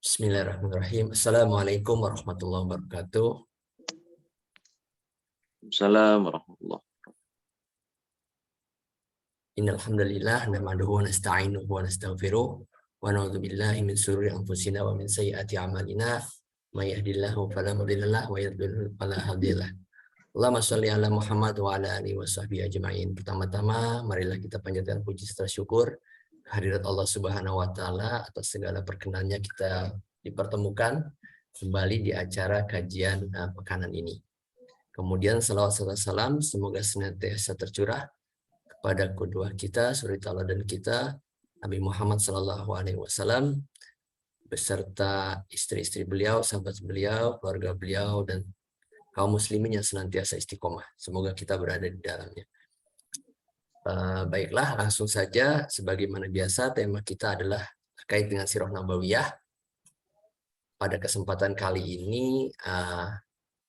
Bismillahirrahmanirrahim. Assalamualaikum warahmatullahi wabarakatuh. Assalamualaikum warahmatullahi Innal hamdalillah nahmaduhu wa nasta'inuhu wa nastaghfiruh wa na'udzu billahi min shururi anfusina wa min sayyiati a'malina. May yahdihillahu fala mudilla lahu wa yudlil fala hadiya lahu. Allahumma shalli ala Muhammad wa ala alihi washabbihi ajma'in. Pertama-tama marilah kita panjatkan puji serta syukur kehadirat Allah Subhanahu wa taala atas segala perkenannya kita dipertemukan kembali di acara kajian pekanan ini. Kemudian salawat serta salam semoga senantiasa tercurah kepada kedua kita, suri tauladan kita, Nabi Muhammad SAW beserta istri-istri beliau, sahabat beliau, keluarga beliau, dan kaum muslimin yang senantiasa istiqomah. Semoga kita berada di dalamnya. Baiklah, langsung saja. Sebagaimana biasa, tema kita adalah terkait dengan Sirah Nabawiyah. Pada kesempatan kali ini,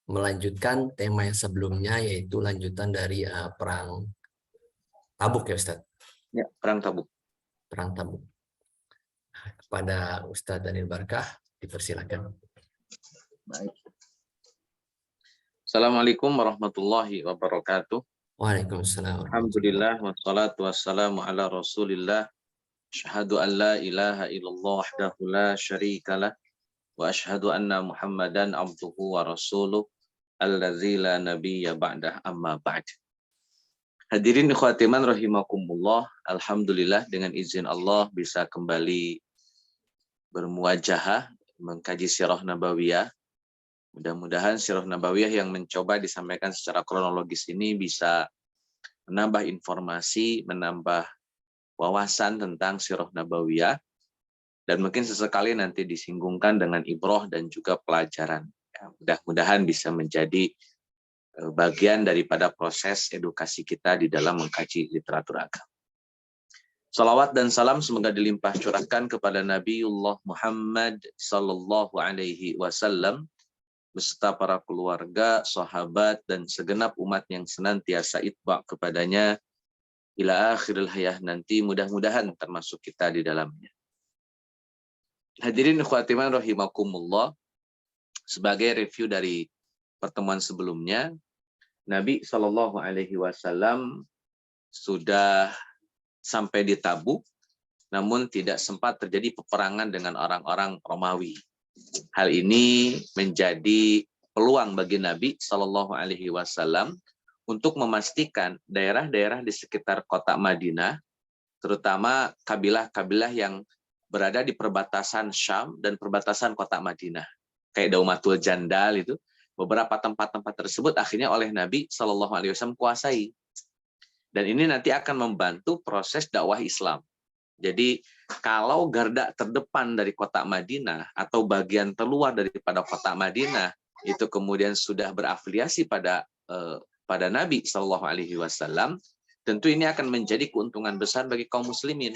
melanjutkan tema yang sebelumnya, yaitu lanjutan dari Perang Tabuk ya Ustaz? Ya, Perang Tabuk. Perang Tabuk. Kepada Ustaz Daniel Barkah, dipersilakan. Baik. Assalamualaikum warahmatullahi wabarakatuh. Waalaikumsalam. Alhamdulillah wassalatu wassalamu ala Rasulillah. Asyhadu an la ilaha illallah wahdahu la syarikalah wa asyhadu anna Muhammadan abduhu wa rasuluh allazi la nabiyya ba'dah amma ba'd. Hadirin ikhwatiman rahimakumullah, alhamdulillah dengan izin Allah bisa kembali bermuwajahah mengkaji Sirah Nabawiyah. Mudah-mudahan Sirah Nabawiyah yang mencoba disampaikan secara kronologis ini bisa menambah informasi, menambah wawasan tentang Sirah Nabawiyah, dan mungkin sesekali nanti disinggungkan dengan ibrah dan juga pelajaran. Ya, mudah-mudahan bisa menjadi bagian daripada proses edukasi kita di dalam mengkaji literatur agama. Salawat dan salam semoga dilimpah curahkan kepada Nabiullah Muhammad sallallahu alaihi wasallam beserta para keluarga, sahabat, dan segenap umat yang senantiasa itba' kepadanya ila akhiril hayah nanti, mudah-mudahan termasuk kita di dalamnya. Hadirin ikhwatiman rahimakumullah, sebagai review dari pertemuan sebelumnya, Nabi Shallallahu Alaihi Wasallam sudah sampai di Tabuk, namun tidak sempat terjadi peperangan dengan orang-orang Romawi. Hal ini menjadi peluang bagi Nabi Shallallahu Alaihi Wasallam untuk memastikan daerah-daerah di sekitar kota Madinah, terutama kabilah-kabilah yang berada di perbatasan Syam dan perbatasan kota Madinah, kayak Daumatul Jandal itu, beberapa tempat-tempat tersebut akhirnya oleh Nabi Shallallahu Alaihi Wasallam kuasai. Dan ini nanti akan membantu proses dakwah Islam. Jadi kalau garda terdepan dari kota Madinah atau bagian terluar daripada kota Madinah itu kemudian sudah berafiliasi pada Nabi Shallallahu Alaihi Wasallam, tentu ini akan menjadi keuntungan besar bagi kaum muslimin.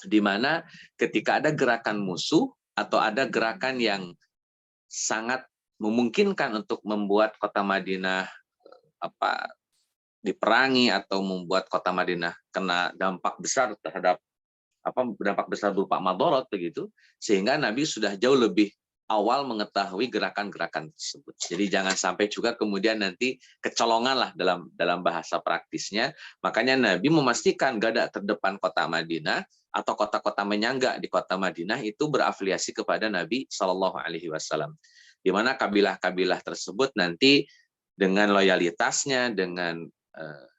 Di mana ketika ada gerakan musuh atau ada gerakan yang sangat memungkinkan untuk membuat kota Madinah diperangi atau membuat kota Madinah kena dampak besar terhadap dampak besar berupa madharat begitu, sehingga Nabi sudah jauh lebih awal mengetahui gerakan-gerakan tersebut. Jadi jangan sampai juga kemudian nanti kecolongan lah dalam bahasa praktisnya. Makanya Nabi memastikan garda terdepan kota Madinah atau kota-kota menyangga di kota Madinah itu berafiliasi kepada Nabi Shallallahu Alaihi Wasallam. Di mana kabilah-kabilah tersebut nanti dengan loyalitasnya, dengan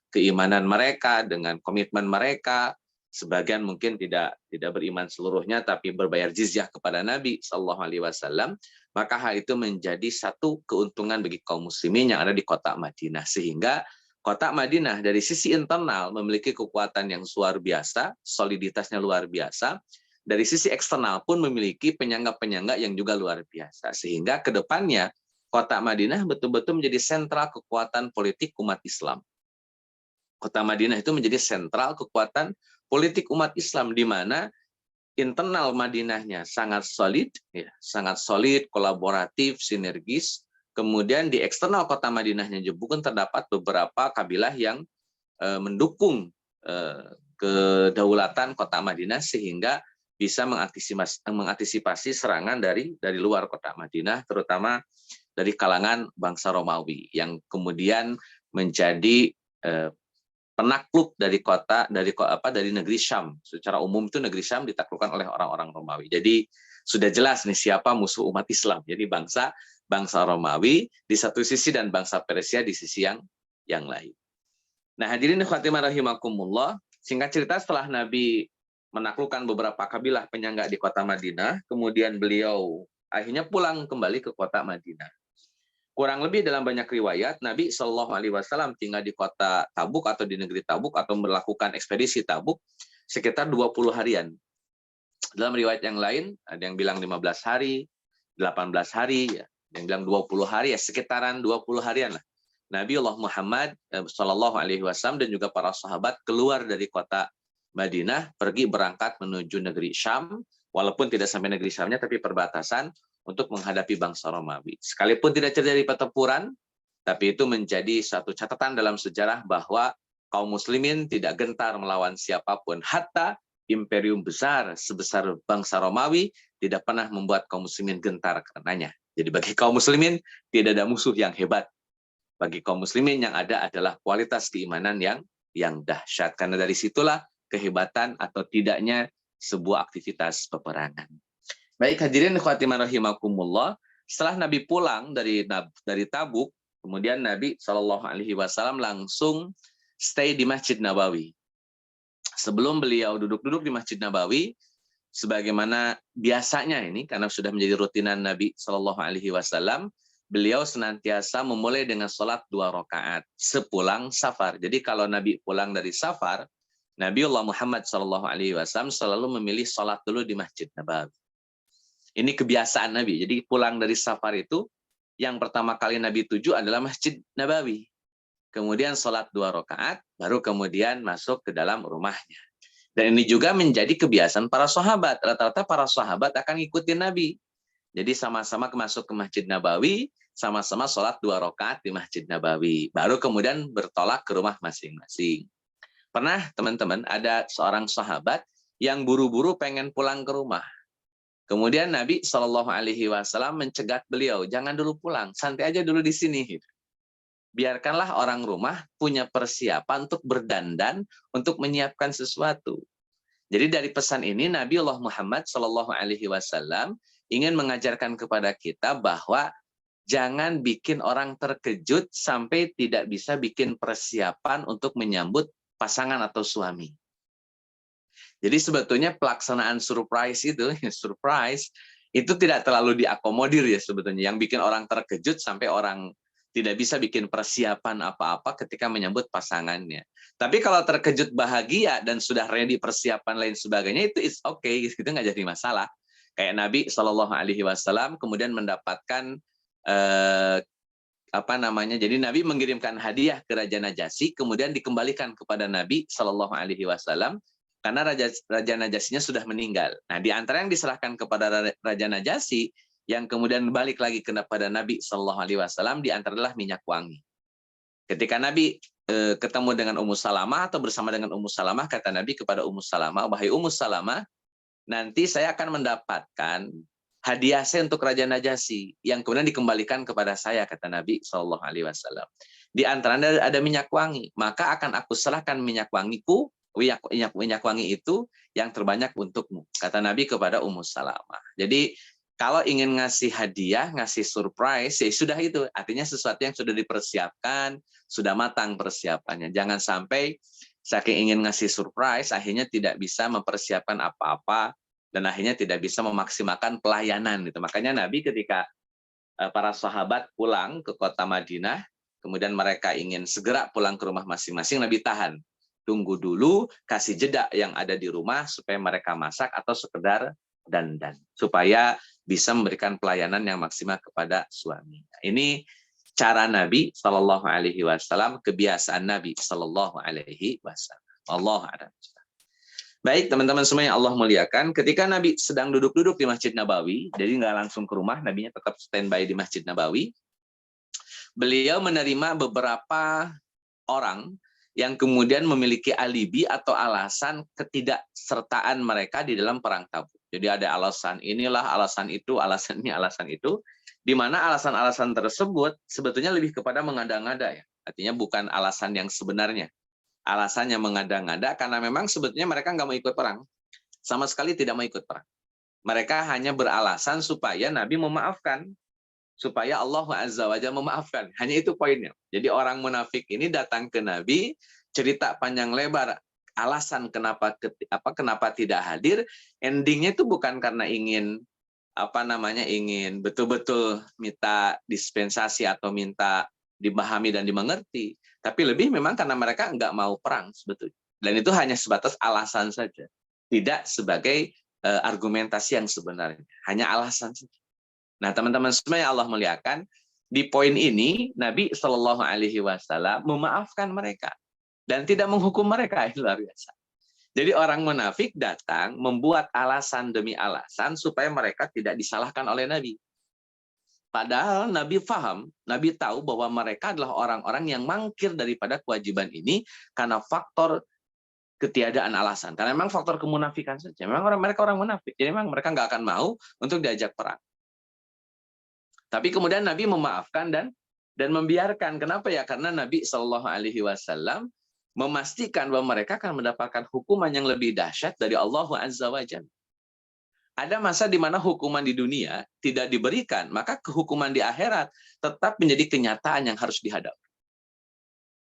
keimanan mereka, dengan komitmen mereka, sebagian mungkin tidak beriman seluruhnya, tapi berbayar jizyah kepada Nabi Shallallahu Alaihi Wasallam, maka hal itu menjadi satu keuntungan bagi kaum muslimin yang ada di kota Madinah. Sehingga kota Madinah dari sisi internal memiliki kekuatan yang luar biasa, soliditasnya luar biasa. Dari sisi eksternal pun memiliki penyangga-penyangga yang juga luar biasa. Sehingga ke depannya kota Madinah betul-betul menjadi sentral kekuatan politik umat Islam. Kota Madinah itu menjadi sentral kekuatan politik umat Islam, di mana internal Madinahnya sangat solid, kolaboratif, sinergis. Kemudian di eksternal kota Madinahnya juga terdapat beberapa kabilah yang mendukung kedaulatan kota Madinah, sehingga bisa mengantisipasi serangan dari luar kota Madinah, terutama dari kalangan bangsa Romawi yang kemudian menjadi penakluk dari negeri Syam. Secara umum itu negeri Syam ditaklukkan oleh orang-orang Romawi. Jadi sudah jelas nih siapa musuh umat Islam. Jadi bangsa Romawi di satu sisi dan bangsa Persia di sisi yang lain. Nah, hadirin khatimah rahimakumullah, singkat cerita setelah Nabi menaklukkan beberapa kabilah penyangga di kota Madinah, kemudian beliau akhirnya pulang kembali ke kota Madinah. Kurang lebih dalam banyak riwayat, Nabi Shallallahu Alaihi Wasallam tinggal di kota Tabuk atau di negeri Tabuk atau melakukan ekspedisi Tabuk sekitar 20 harian. Dalam riwayat yang lain, ada yang bilang 15 hari, 18 hari, ya, yang bilang 20 hari, ya sekitaran 20 harian lah. Nabi Allah Muhammad Shallallahu Alaihi Wasallam dan juga para sahabat keluar dari kota Madinah, pergi berangkat menuju negeri Syam, walaupun tidak sampai negeri Syamnya, tapi perbatasan untuk menghadapi bangsa Romawi. Sekalipun tidak terjadi pertempuran, tapi itu menjadi satu catatan dalam sejarah bahwa kaum muslimin tidak gentar melawan siapapun. Hatta imperium besar sebesar bangsa Romawi tidak pernah membuat kaum muslimin gentar karenanya. Jadi bagi kaum muslimin tidak ada musuh yang hebat. Bagi kaum muslimin yang ada adalah kualitas keimanan yang dahsyat. Karena dari situlah kehebatan atau tidaknya sebuah aktivitas peperangan. Baik hadirin khatimah rahimakumullah, setelah Nabi pulang dari Tabuk, kemudian Nabi Shallallahu Alaihi Wasallam langsung stay di Masjid Nabawi. Sebelum beliau duduk-duduk di Masjid Nabawi, sebagaimana biasanya ini, karena sudah menjadi rutinan Nabi Shallallahu Alaihi Wasallam, beliau senantiasa memulai dengan sholat 2 rakaat sepulang safar. Jadi kalau Nabi pulang dari safar, Nabi Allah Muhammad Shallallahu Alaihi Wasallam selalu memilih sholat dulu di Masjid Nabawi. Ini kebiasaan Nabi. Jadi pulang dari safar itu, yang pertama kali Nabi tuju adalah Masjid Nabawi. Kemudian sholat 2 rakaat, baru kemudian masuk ke dalam rumahnya. Dan ini juga menjadi kebiasaan para sahabat. Rata-rata para sahabat akan ikutin Nabi. Jadi sama-sama masuk ke Masjid Nabawi, sama-sama sholat 2 rakaat di Masjid Nabawi. Baru kemudian bertolak ke rumah masing-masing. Pernah teman-teman ada seorang sahabat yang buru-buru pengen pulang ke rumah. Kemudian Nabi Shallallahu Alaihi Wasallam mencegat beliau, jangan dulu pulang, santai aja dulu di sini. Biarkanlah orang rumah punya persiapan untuk berdandan, untuk menyiapkan sesuatu. Jadi dari pesan ini Nabi Allah Muhammad Shallallahu Alaihi Wasallam ingin mengajarkan kepada kita bahwa jangan bikin orang terkejut sampai tidak bisa bikin persiapan untuk menyambut pasangan atau suami. Jadi sebetulnya pelaksanaan surprise itu tidak terlalu diakomodir ya sebetulnya. Yang bikin orang terkejut sampai orang tidak bisa bikin persiapan apa-apa ketika menyambut pasangannya. Tapi kalau terkejut bahagia dan sudah ready persiapan lain sebagainya, itu it's okay, itu nggak jadi masalah. Kayak Nabi Shallallahu Alaihi Wasallam kemudian mendapatkan jadi Nabi mengirimkan hadiah ke Raja Najasyi, kemudian dikembalikan kepada Nabi Shallallahu Alaihi Wasallam karena Raja Najasyinya sudah meninggal. Nah, di antara yang diserahkan kepada Raja Najasyi yang kemudian balik lagi kepada Nabi Shallallahu Alaihi Wasallam di antara adalah minyak wangi. Ketika Nabi ketemu dengan Ummu Salamah atau bersama dengan Ummu Salamah, kata Nabi kepada Ummu Salamah, wahai Ummu Salamah, nanti saya akan mendapatkan hadiah saya untuk Raja Najasyi yang kemudian dikembalikan kepada saya, kata Nabi Shallallahu Alaihi Wasallam. Di antaranya ada minyak wangi, maka akan aku serahkan minyak wangiku, minyak wangi itu yang terbanyak untukmu, kata Nabi kepada Ummu Salamah. Jadi kalau ingin ngasih hadiah, ngasih surprise, ya sudah itu. Artinya sesuatu yang sudah dipersiapkan, sudah matang persiapannya. Jangan sampai saking ingin ngasih surprise, akhirnya tidak bisa mempersiapkan apa-apa, dan akhirnya tidak bisa memaksimalkan pelayanan. Gitu. Makanya Nabi ketika para sahabat pulang ke kota Madinah, kemudian mereka ingin segera pulang ke rumah masing-masing, Nabi tahan. Tunggu dulu, kasih jeda yang ada di rumah, supaya mereka masak atau sekedar dandan. Supaya bisa memberikan pelayanan yang maksimal kepada suami. Ini cara Nabi Shallallahu Alaihi Wasallam, kebiasaan Nabi Shallallahu Alaihi Wasallam. Allah a'lam. Baik teman-teman semua yang Allah muliakan, ketika Nabi sedang duduk-duduk di Masjid Nabawi, jadi nggak langsung ke rumah, Nabinya tetap standby di Masjid Nabawi, beliau menerima beberapa orang yang kemudian memiliki alibi atau alasan ketidaksertaan mereka di dalam perang Tabuk. Jadi ada alasan inilah, alasan itu, alasan ini, alasan itu, di mana alasan-alasan tersebut sebetulnya lebih kepada mengada-ngada ya. Artinya bukan alasan yang sebenarnya. Alasannya mengada-ngada karena memang sebetulnya mereka nggak mau ikut perang. Sama sekali tidak mau ikut perang. Mereka hanya beralasan supaya Nabi memaafkan. Supaya Allah Azza wa Jalla memaafkan. Hanya itu poinnya. Jadi orang munafik ini datang ke Nabi, cerita panjang lebar, alasan kenapa tidak hadir, endingnya itu bukan karena ingin ingin betul-betul minta dispensasi atau minta dipahami dan dimengerti, tapi lebih memang karena mereka nggak mau perang sebetulnya. Dan itu hanya sebatas alasan saja, tidak sebagai argumentasi yang sebenarnya, hanya alasan saja. Nah, teman-teman semua yang Allah muliakan, di poin ini Nabi Shallallahu Alaihi Wasallam memaafkan mereka dan tidak menghukum mereka. Luar biasa. Jadi orang munafik datang membuat alasan demi alasan supaya mereka tidak disalahkan oleh Nabi. Padahal Nabi paham, Nabi tahu bahwa mereka adalah orang-orang yang mangkir daripada kewajiban ini karena faktor ketiadaan alasan. Karena memang faktor kemunafikan saja. Memang mereka orang munafik. Jadi memang mereka nggak akan mau untuk diajak perang. Tapi kemudian Nabi memaafkan dan membiarkan. Kenapa ya? Karena Nabi Shallallahu Alaihi Wasallam memastikan bahwa mereka akan mendapatkan hukuman yang lebih dahsyat dari Allah Azza wa Jalla. Ada masa di mana hukuman di dunia tidak diberikan, maka kehukuman di akhirat tetap menjadi kenyataan yang harus dihadapi.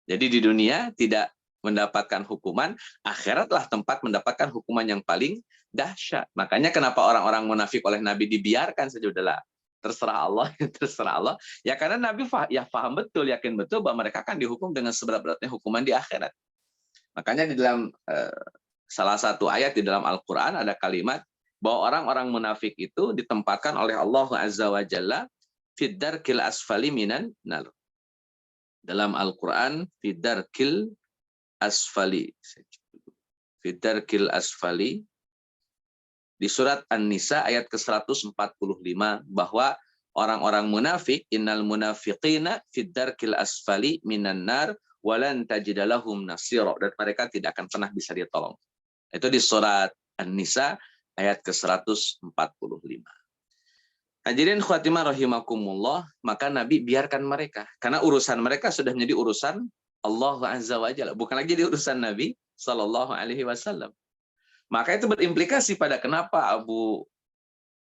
Jadi di dunia tidak mendapatkan hukuman, akhiratlah tempat mendapatkan hukuman yang paling dahsyat. Makanya kenapa orang-orang munafik oleh Nabi dibiarkan sejauh-adalah terserah Allah, terserah Allah. Ya karena Nabi paham betul, yakin betul bahwa mereka akan dihukum dengan seberat-beratnya hukuman di akhirat. Makanya di dalam salah satu ayat di dalam Al-Quran ada kalimat bahwa orang-orang munafik itu ditempatkan oleh Allah Azza wa Jalla fid-darkil asfali minan nar. Dalam Al-Quran fid-darkil asfali. Fid-darkil asfali. Di surat An-Nisa ayat ke-145 bahwa orang-orang munafik innal munafiqina fid darkil asfali minan nar walan tajida lahum nasira, dan mereka tidak akan pernah bisa ditolong. Itu di surat An-Nisa ayat ke-145. Hadirin khatimah rahimakumullah, maka Nabi biarkan mereka karena urusan mereka sudah menjadi urusan Allah Azza wa Jalla, bukan lagi di urusan Nabi sallallahu alaihi wasallam. Maka itu berimplikasi pada kenapa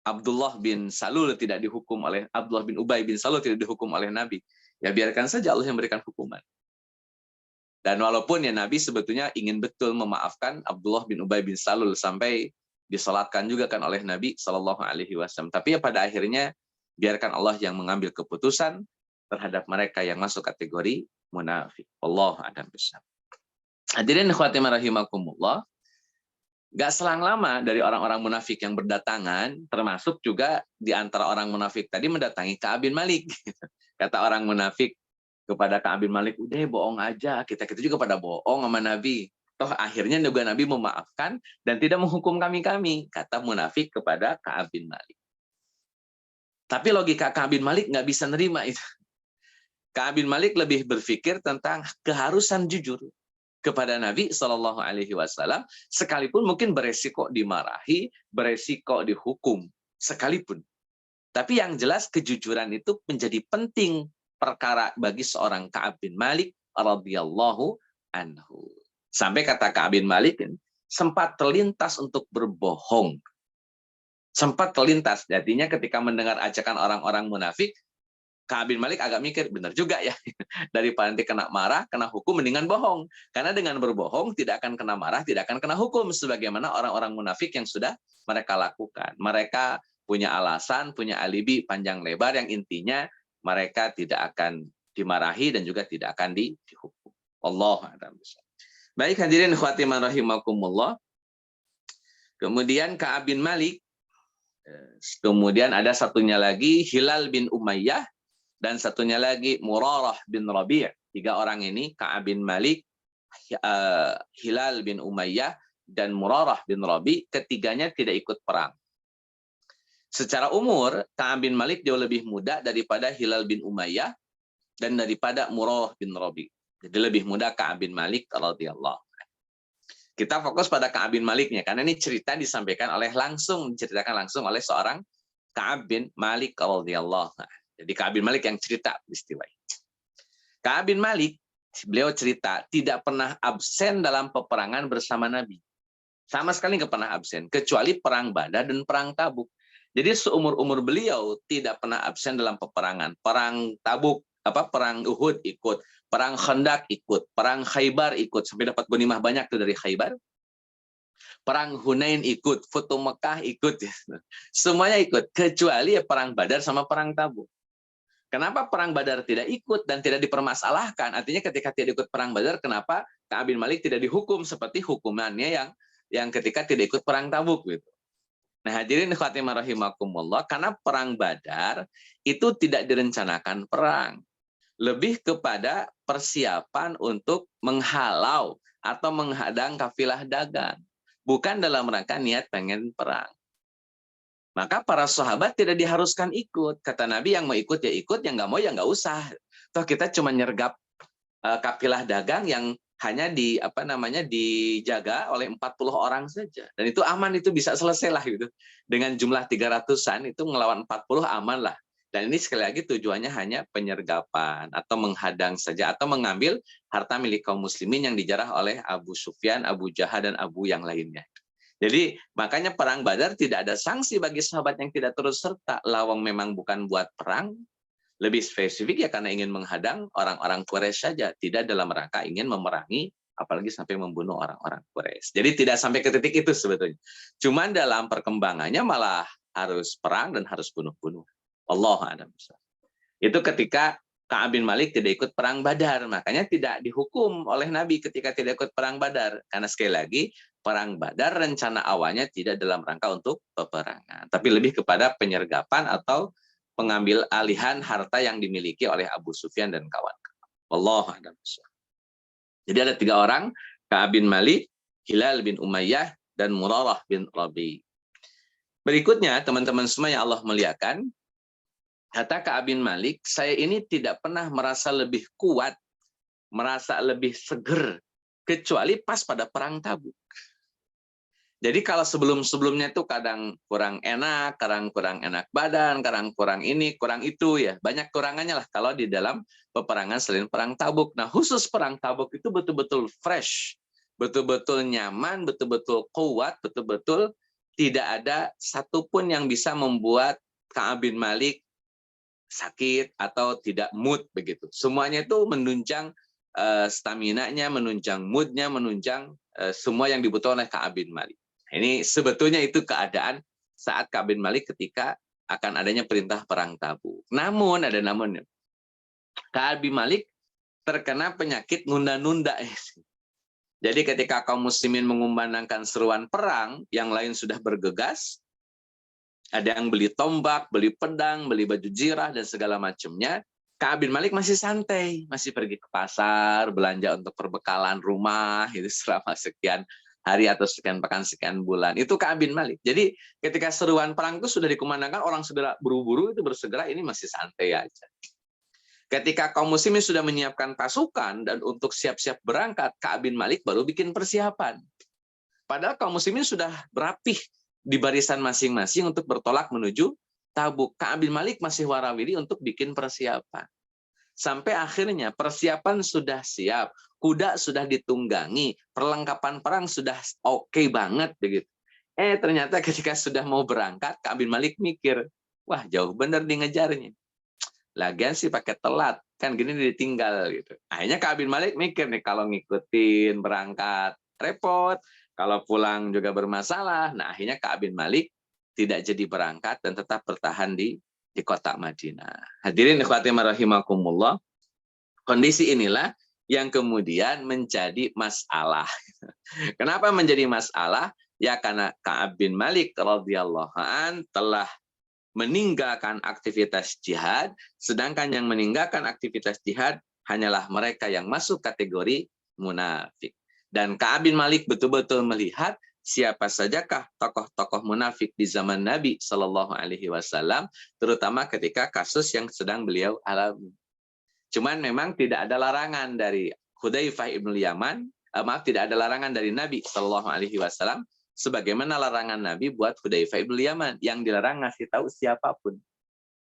Abdullah bin Salul tidak dihukum oleh Abdullah bin Ubay bin Salul tidak dihukum oleh Nabi. Ya biarkan saja Allah yang memberikan hukuman. Dan walaupun ya Nabi sebetulnya ingin betul memaafkan Abdullah bin Ubay bin Salul sampai disolatkan juga kan oleh Nabi Shallallahu Alaihi Wasallam. Tapi ya pada akhirnya biarkan Allah yang mengambil keputusan terhadap mereka yang masuk kategori munafik. Allah a'lam bishawab. Hadirin khatimah rahimakumullah. Gak selang lama dari orang-orang munafik yang berdatangan, termasuk juga di antara orang munafik tadi mendatangi Ka'ab bin Malik. Kata orang munafik kepada Ka'ab bin Malik, udah bohong aja, kita juga pada bohong sama Nabi. Toh akhirnya juga Nabi memaafkan dan tidak menghukum kami. Kata munafik kepada Ka'ab bin Malik. Tapi logika Ka'ab bin Malik nggak bisa nerima itu. Ka'ab bin Malik lebih berpikir tentang keharusan jujur kepada Nabi Shallallahu Alaihi Wasallam, sekalipun mungkin beresiko dimarahi, beresiko dihukum, sekalipun. Tapi yang jelas kejujuran itu menjadi penting perkara bagi seorang Ka'ab bin Malik radhiyallahu anhu. Sampai kata Ka'ab bin Malik sempat terlintas untuk berbohong. Sempat terlintas, artinya ketika mendengar ajakan orang-orang munafik, Ka'ab bin Malik agak mikir, benar juga ya. Daripada nanti kena marah, kena hukum, mendingan bohong. Karena dengan berbohong tidak akan kena marah, tidak akan kena hukum. Sebagaimana orang-orang munafik yang sudah mereka lakukan. Mereka punya alasan, punya alibi panjang lebar yang intinya mereka tidak akan dimarahi dan juga tidak akan dihukum. Allah a'lam bishawab. Baik hadirin khatimah rahimakumullah. Kemudian Ka'ab bin Malik. Kemudian ada satunya lagi Hilal bin Umayyah. Dan satunya lagi Murarah bin Rabi'. 3 orang ini, Ka'ab bin Malik, Hilal bin Umayyah, dan Murarah bin Rabi', ketiganya tidak ikut perang. Secara umur, Ka'ab bin Malik jauh lebih muda daripada Hilal bin Umayyah dan daripada Murarah bin Rabi'. Jadi lebih mudah Ka'ab bin Malik radhiyallahu. Kita fokus pada Ka'ab bin Maliknya karena ini cerita diceritakan langsung oleh seorang Ka'ab bin Malik radhiyallahu. Jadi Ka'ab bin Malik yang cerita peristiwa ini. Ka'ab bin Malik, beliau cerita tidak pernah absen dalam peperangan bersama Nabi. Sama sekali nggak pernah absen, kecuali perang Badar dan perang Tabuk. Jadi seumur-umur beliau tidak pernah absen dalam peperangan. Perang Tabuk, perang Uhud ikut, perang Khandaq ikut, perang Khaybar ikut, sampai dapat ghanimah banyak tuh dari Khaybar. Perang Hunain ikut, Futu Mekah ikut. Semuanya ikut, kecuali perang Badar sama perang Tabuk. Kenapa perang Badar tidak ikut dan tidak dipermasalahkan? Artinya ketika tidak ikut perang Badar, kenapa Ka'ab bin Malik tidak dihukum seperti hukumannya yang ketika tidak ikut perang Tabuk gitu. Nah, hadirin khatimah rahimakumullah, karena perang Badar itu tidak direncanakan perang. Lebih kepada persiapan untuk menghalau atau menghadang kafilah dagang. Bukan dalam rangka niat pengen perang. Maka para sahabat tidak diharuskan ikut. Kata Nabi, yang mau ikut ya ikut, yang nggak mau ya nggak usah. Toh kita cuma nyergap kafilah dagang yang hanya dijaga oleh 40 orang saja. Dan itu aman, itu bisa selesai lah gitu. Dengan jumlah 300-an itu ngelawan 40 aman lah. Dan ini sekali lagi tujuannya hanya penyergapan atau menghadang saja atau mengambil harta milik kaum muslimin yang dijarah oleh Abu Sufyan, Abu Jahal dan Abu yang lainnya. Jadi makanya perang Badar tidak ada sanksi bagi sahabat yang tidak turut serta. Lawang memang bukan buat perang, lebih spesifik ya karena ingin menghadang orang-orang Quraisy saja, tidak dalam rangka ingin memerangi, apalagi sampai membunuh orang-orang Quraisy. Jadi tidak sampai ke titik itu sebetulnya. Cuman dalam perkembangannya malah harus perang dan harus bunuh-bunuh. Allahu a'lam. Itu ketika Ka'ab bin Malik tidak ikut perang Badar, makanya tidak dihukum oleh Nabi ketika tidak ikut perang Badar. Karena sekali lagi, perang Badar rencana awalnya tidak dalam rangka untuk peperangan, tapi lebih kepada penyergapan atau pengambil alihan harta yang dimiliki oleh Abu Sufyan dan kawan-kawan. Wallahu a'lam. Jadi ada 3 orang, Ka'ab bin Malik, Hilal bin Umayyah, dan Murarah bin Rabi. Berikutnya, teman-teman semua yang Allah muliakan, kata Ka'ab bin Malik, saya ini tidak pernah merasa lebih kuat, merasa lebih seger, kecuali pas pada perang Tabuk. Jadi kalau sebelum-sebelumnya itu kadang kurang enak, kadang kurang enak badan, kadang kurang ini, kurang itu ya. Banyak kurangannya lah kalau di dalam peperangan selain perang Tabuk. Nah, khusus perang Tabuk itu betul-betul fresh, betul-betul nyaman, betul-betul kuat, betul-betul tidak ada satupun yang bisa membuat Ka'ab bin Malik sakit atau tidak mood begitu. Semuanya itu menunjang stamina-nya, menunjang mood-nya, menunjang semua yang dibutuhkan oleh Ka'ab bin Malik. Ini sebetulnya itu keadaan saat Ka'ab bin Malik ketika akan adanya perintah perang Tabuk. Namun ada namunnya. Ka'ab bin Malik terkena penyakit nunda-nunda. Jadi ketika kaum muslimin mengumandangkan seruan perang, yang lain sudah bergegas, ada yang beli tombak, beli pedang, beli baju zirah, dan segala macamnya. Ka'ab bin Malik masih santai, masih pergi ke pasar, belanja untuk perbekalan rumah, itu selama sekian hari atau sekian pekan, sekian bulan. Itu Ka'ab bin Malik. Jadi ketika seruan perang itu sudah dikumandangkan, orang segera buru-buru itu bersegera, ini masih santai aja. Ketika kaum muslimin sudah menyiapkan pasukan dan untuk siap-siap berangkat, Ka'ab bin Malik baru bikin persiapan. Padahal kaum muslimin sudah berapih di barisan masing-masing untuk bertolak menuju Tabuk. Ka'ab bin Malik masih warawiri untuk bikin persiapan. Sampai akhirnya persiapan sudah siap, kuda sudah ditunggangi, perlengkapan perang sudah oke banget begitu. Ternyata ketika sudah mau berangkat, Ka'ab bin Malik mikir, wah jauh bener nih ngejarnya. Lagian sih pakai telat, kan gini ditinggal gitu. Akhirnya Ka'ab bin Malik mikir nih, kalau ngikutin berangkat repot, kalau pulang juga bermasalah. Nah, akhirnya Ka'ab bin Malik tidak jadi berangkat dan tetap bertahan di kota Madinah. Hadirin ikhwati rahimakumullah, kondisi inilah yang kemudian menjadi masalah. Kenapa menjadi masalah? Ya karena Ka'ab bin Malik radhiyallahu an telah meninggalkan aktivitas jihad, sedangkan yang meninggalkan aktivitas jihad hanyalah mereka yang masuk kategori munafik. Dan Ka'ab bin Malik betul-betul melihat siapa sajakah tokoh-tokoh munafik di zaman Nabi Shallallahu Alaihi Wasallam, terutama ketika kasus yang sedang beliau alami. Cuman memang tidak ada larangan dari Hudzaifah ibn Yaman, maaf, tidak ada larangan dari Nabi Shallallahu Alaihi Wasallam sebagaimana larangan Nabi buat Hudzaifah ibn Yaman. Yang dilarang ngasih tahu siapapun.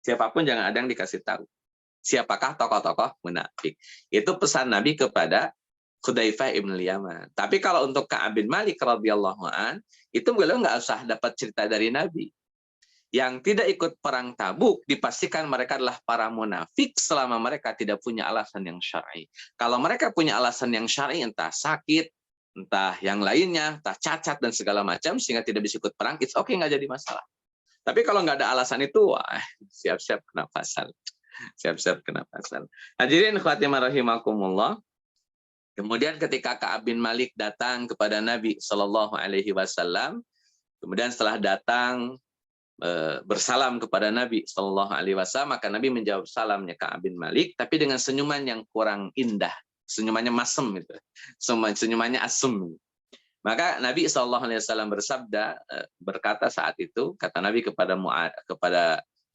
Siapapun jangan ada yang dikasih tahu. Siapakah tokoh-tokoh munafik? Itu pesan Nabi kepada Hudzaifah ibn Yaman. Tapi kalau untuk Ka'ab bin Malik radhiyallahu an, itu beliau nggak usah dapat cerita dari Nabi. Yang tidak ikut perang Tabuk dipastikan mereka adalah para munafik selama mereka tidak punya alasan yang syar'i. Kalau mereka punya alasan yang syar'i, entah sakit, entah yang lainnya, entah cacat dan segala macam sehingga tidak bisa ikut perang, it's okay, nggak jadi masalah. Tapi kalau nggak ada alasan itu, wah, siap-siap kena pasal. Siap-siap kena pasal. Hadirin khatimah rahimakumullah. Kemudian ketika Ka'ab bin Malik datang kepada Nabi Shallallahu Alaihi Wasallam, kemudian setelah datang bersalam kepada Nabi Shallallahu Alaihi Wasallam, maka Nabi menjawab salamnya Ka'ab bin Malik, tapi dengan senyuman yang kurang indah, senyumannya masem itu, senyumannya asem. Maka Nabi Shallallahu Alaihi Wasallam bersabda, berkata saat itu, kata Nabi kepada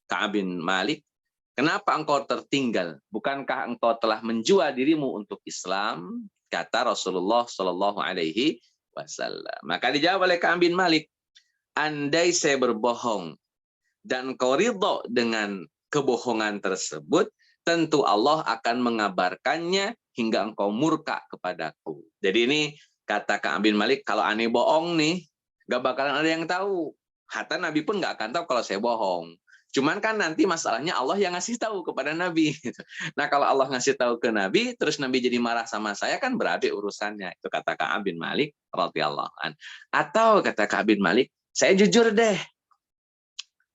Ka'ab bin Malik, kenapa engkau tertinggal? Bukankah engkau telah menjual dirimu untuk Islam? Kata Rasulullah Shallallahu Alaihi Wasallam. Maka dijawab oleh Ka'ab bin Malik, andai saya berbohong dan engkau ridho dengan kebohongan tersebut, tentu Allah akan mengabarkannya hingga engkau murka kepadaku. Jadi ini kata Ka'ab bin Malik, kalau aneh bohong nih, gak bakalan ada yang tahu. Hatta Nabi pun gak akan tahu kalau saya bohong. Cuman kan nanti masalahnya Allah yang ngasih tahu kepada Nabi. Nah kalau Allah ngasih tahu ke Nabi, terus Nabi jadi marah sama saya, kan berarti urusannya. Itu kata Ka'ab bin Malik radhiyallahu an. Atau kata Ka'ab bin Malik, saya jujur deh.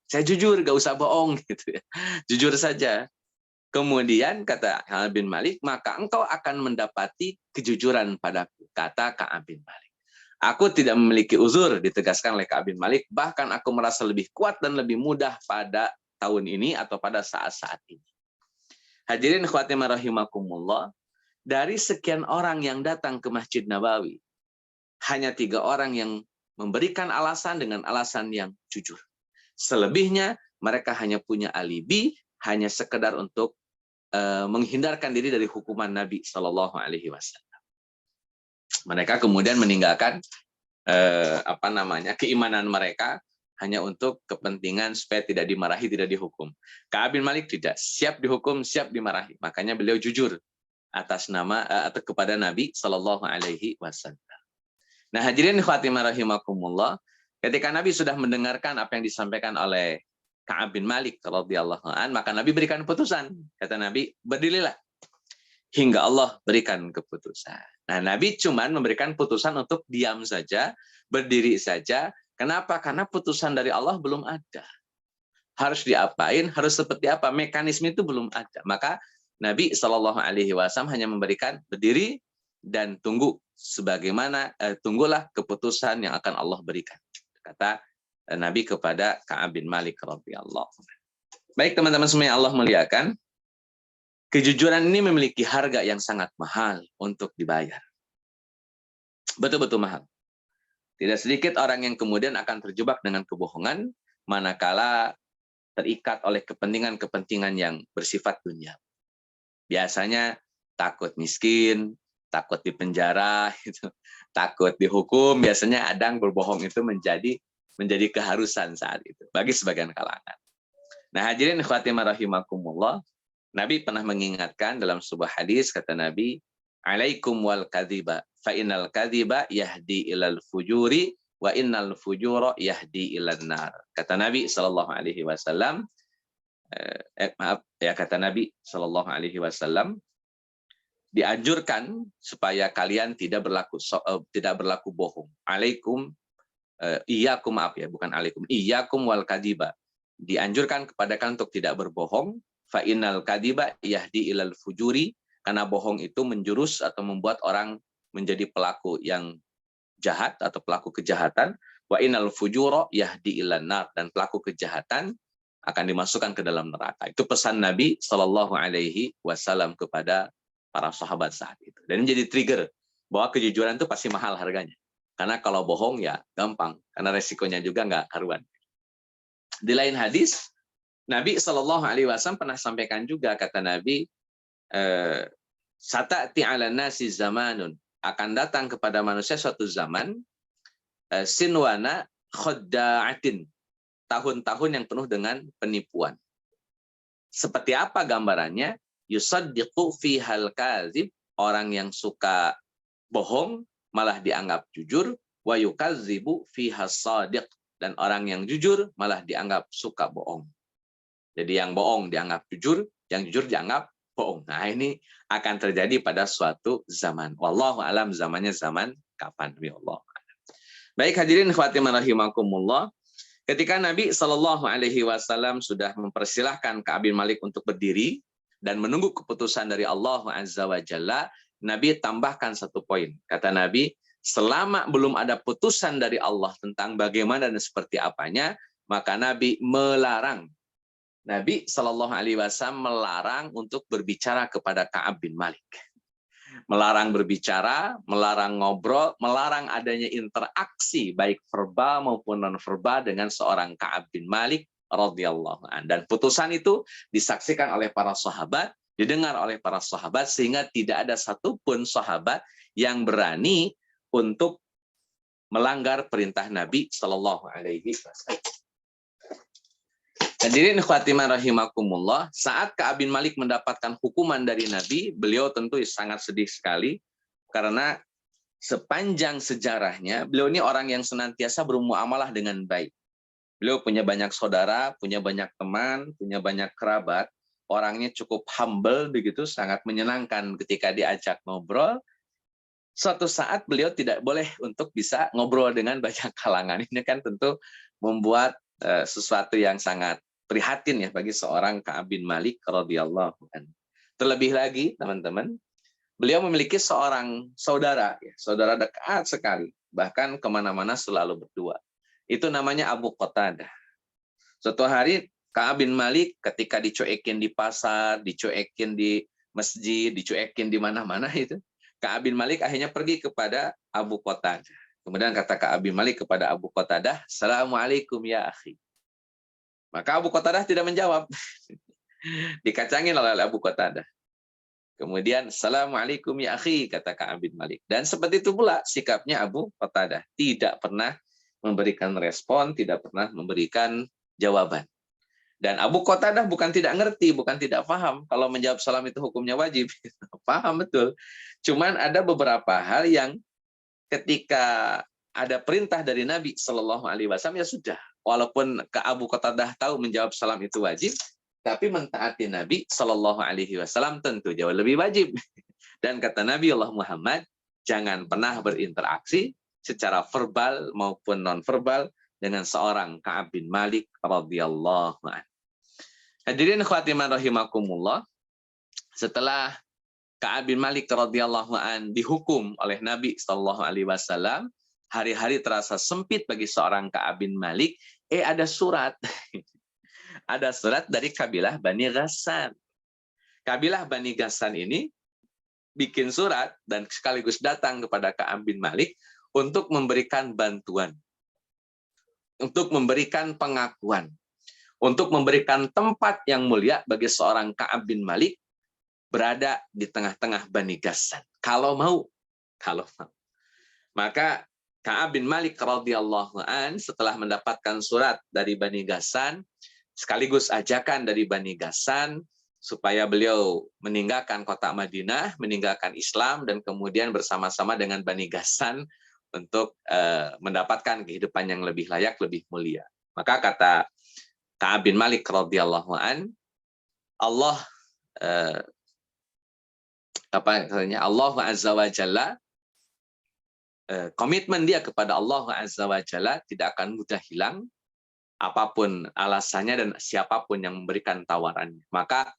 Saya jujur, gak usah bohong gitu ya. Jujur saja. Kemudian kata Ka'ab bin Malik, maka engkau akan mendapati kejujuran padaku. Kata Ka'ab bin Malik. Aku tidak memiliki uzur, ditegaskan oleh Ka'ab bin Malik. Bahkan aku merasa lebih kuat dan lebih mudah pada tahun ini atau pada saat-saat ini. Hadirin khawatimah rahimakumullah. Dari sekian orang yang datang ke Masjid Nabawi, hanya 3 orang yang memberikan alasan dengan alasan yang jujur. Selebihnya mereka hanya punya alibi, hanya sekedar untuk menghindarkan diri dari hukuman Nabi Shallallahu Alaihi Wasallam. Mereka kemudian meninggalkan keimanan mereka hanya untuk kepentingan supaya tidak dimarahi, tidak dihukum. Ka'ab bin Malik tidak, siap dihukum, siap dimarahi. Makanya beliau jujur atas nama atau kepada Nabi Shallallahu Alaihi Wasallam. Nah, hadirin khatimah rahimakumullah, ketika Nabi sudah mendengarkan apa yang disampaikan oleh Ka'ab bin Malik radhiyallahu an, maka Nabi berikan putusan. Kata Nabi, berdirilah hingga Allah berikan keputusan. Nah, Nabi cuman memberikan putusan untuk diam saja, berdiri saja. Kenapa? Karena putusan dari Allah belum ada. Harus diapain, harus seperti apa, mekanisme itu belum ada. Maka Nabi Shallallahu Alaihi Wasallam hanya memberikan berdiri dan tunggu sebagaimana tunggulah keputusan yang akan Allah berikan. Kata Nabi kepada Ka'ab bin Malik radhiyallahu anhu. Baik teman-teman semua yang Allah muliakan, kejujuran ini memiliki harga yang sangat mahal untuk dibayar. Betul-betul mahal. Tidak sedikit orang yang kemudian akan terjebak dengan kebohongan, manakala terikat oleh kepentingan-kepentingan yang bersifat dunia. Biasanya takut miskin, takut dipenjara, takut dihukum. Biasanya adang berbohong itu menjadi keharusan saat itu bagi sebagian kalangan. Nah, hadirin khatimah rahimakumullah, Nabi pernah mengingatkan dalam sebuah hadis, kata Nabi, alaikum wal kadhiba, fa innal kadhiba yahdi ilal fujuri, wa innal fujura yahdi ilan nar. Kata Nabi Shallallahu Alaihi Wasallam, kata Nabi Shallallahu Alaihi Wasallam, dianjurkan supaya kalian tidak berlaku bohong. Alaikum, iyyakum, bukan alaikum, iyyakum wal kadhiba. Dianjurkan kepada kalian untuk tidak berbohong. Fa innal kadhiba yahdi ilal fujuri, karena bohong itu menjurus atau membuat orang menjadi pelaku yang jahat atau pelaku kejahatan. Wa innal fujura yahdi ilan nar, dan pelaku kejahatan akan dimasukkan ke dalam neraka. Itu pesan Nabi Shallallahu Alaihi Wasallam kepada para sahabat saat itu. Dan ini menjadi trigger bahwa kejujuran itu pasti mahal harganya. Karena kalau bohong ya gampang, karena resikonya juga nggak karuan. Di lain hadis, Nabi Shallallahu Alaihi Wasallam pernah sampaikan juga, kata Nabi, Sata'ti 'alan nasi zamanun, akan datang kepada manusia suatu zaman, sinwana khadda'atin, tahun-tahun yang penuh dengan penipuan. Seperti apa gambarannya? Yusaddiqu fihal kadzib, orang yang suka bohong malah dianggap jujur, wa yukadzibu fihas shadiq, dan orang yang jujur malah dianggap suka bohong. Jadi yang bohong dianggap jujur, yang jujur dianggap bohong. Nah, ini akan terjadi pada suatu zaman. Wallahu alam zamannya zaman kapan? Ya Allah. Baik hadirin khawatir rahimakumullah. Ketika Nabi Shallallahu Alaihi Wasallam sudah mempersilahkan Ka'ab bin Malik untuk berdiri dan menunggu keputusan dari Allah Azza wa Jalla, Nabi tambahkan satu poin. Kata Nabi, selama belum ada putusan dari Allah tentang bagaimana dan seperti apanya, maka Nabi melarang. Nabi Shallallahu Alaihi Wasallam melarang untuk berbicara kepada Ka'ab bin Malik. Melarang berbicara, melarang ngobrol, melarang adanya interaksi baik verbal maupun non-verbal dengan seorang Ka'ab bin Malik radhiyallahu anhu. Dan putusan itu disaksikan oleh para sahabat, didengar oleh para sahabat, sehingga tidak ada satupun sahabat yang berani untuk melanggar perintah Nabi Shallallahu Alaihi Wasallam. Hadirin khawatir rahimakumullah, saat Ka'ab bin Malik mendapatkan hukuman dari Nabi, beliau tentu sangat sedih sekali karena sepanjang sejarahnya beliau ini orang yang senantiasa bermuamalah dengan baik. Beliau punya banyak saudara, punya banyak teman, punya banyak kerabat, orangnya cukup humble begitu, sangat menyenangkan ketika diajak ngobrol. Suatu saat beliau tidak boleh untuk bisa ngobrol dengan banyak kalangan. Ini kan tentu membuat sesuatu yang sangat prihatin ya bagi seorang Ka'ab bin Malik radhiyallahu anhu. Terlebih lagi teman-teman, beliau memiliki seorang saudara, ya, saudara dekat sekali, bahkan kemana-mana selalu berdua. Itu namanya Abu Qatadah. Suatu hari Ka'ab bin Malik ketika dicuekin di pasar, dicuekin di masjid, dicuekin di mana-mana itu, Ka'ab bin Malik akhirnya pergi kepada Abu Qatadah. Kemudian kata Ka'ab bin Malik kepada Abu Qatadah, "Assalamualaikum ya akhi." Maka Abu Qatadah tidak menjawab. Dikacangin oleh Abu Qatadah. Kemudian, "Assalamualaikum ya akhi," kata Ka'ab bin Malik. Dan seperti itu pula sikapnya Abu Qatadah. Tidak pernah memberikan respon, tidak pernah memberikan jawaban. Dan Abu Qatadah bukan tidak ngerti, bukan tidak paham. Kalau menjawab salam itu hukumnya wajib. Paham betul. Cuman ada beberapa hal yang ketika ada perintah dari Nabi Shallallahu Alaihi Wasallam ya sudah. Walaupun Abu Qatadah tahu menjawab salam itu wajib, tapi mentaati Nabi Shallallahu Alaihi Wasallam tentu jauh lebih wajib. Dan kata Nabi Allah Muhammad, jangan pernah berinteraksi secara verbal maupun non-verbal dengan seorang Ka'ab bin Malik radhiyallahu anhu. Hadirin khawatiman rahimakumullah, setelah Ka'ab bin Malik radhiyallahu anhu dihukum oleh Nabi Shallallahu Alaihi Wasallam, hari-hari terasa sempit bagi seorang Ka'ab bin Malik. Ada surat. Ada surat dari kabilah Bani Ghassan. Kabilah Bani Ghassan ini bikin surat dan sekaligus datang kepada Ka'ab bin Malik untuk memberikan bantuan, untuk memberikan pengakuan, untuk memberikan tempat yang mulia bagi seorang Ka'ab bin Malik berada di tengah-tengah Bani Ghassan. Kalau mau. Maka Ka'ab bin Malik radhiyallahu an setelah mendapatkan surat dari Bani Ghassan, sekaligus ajakan dari Bani Ghassan supaya beliau meninggalkan kota Madinah, meninggalkan Islam, dan kemudian bersama-sama dengan Bani Ghassan untuk mendapatkan kehidupan yang lebih layak, lebih mulia. Maka kata Ka'ab bin Malik radhiyallahu an, Allah Allah Azza wa Jalla, komitmen dia kepada Allah Azza wa Jalla tidak akan mudah hilang, apapun alasannya dan siapapun yang memberikan tawarannya. Maka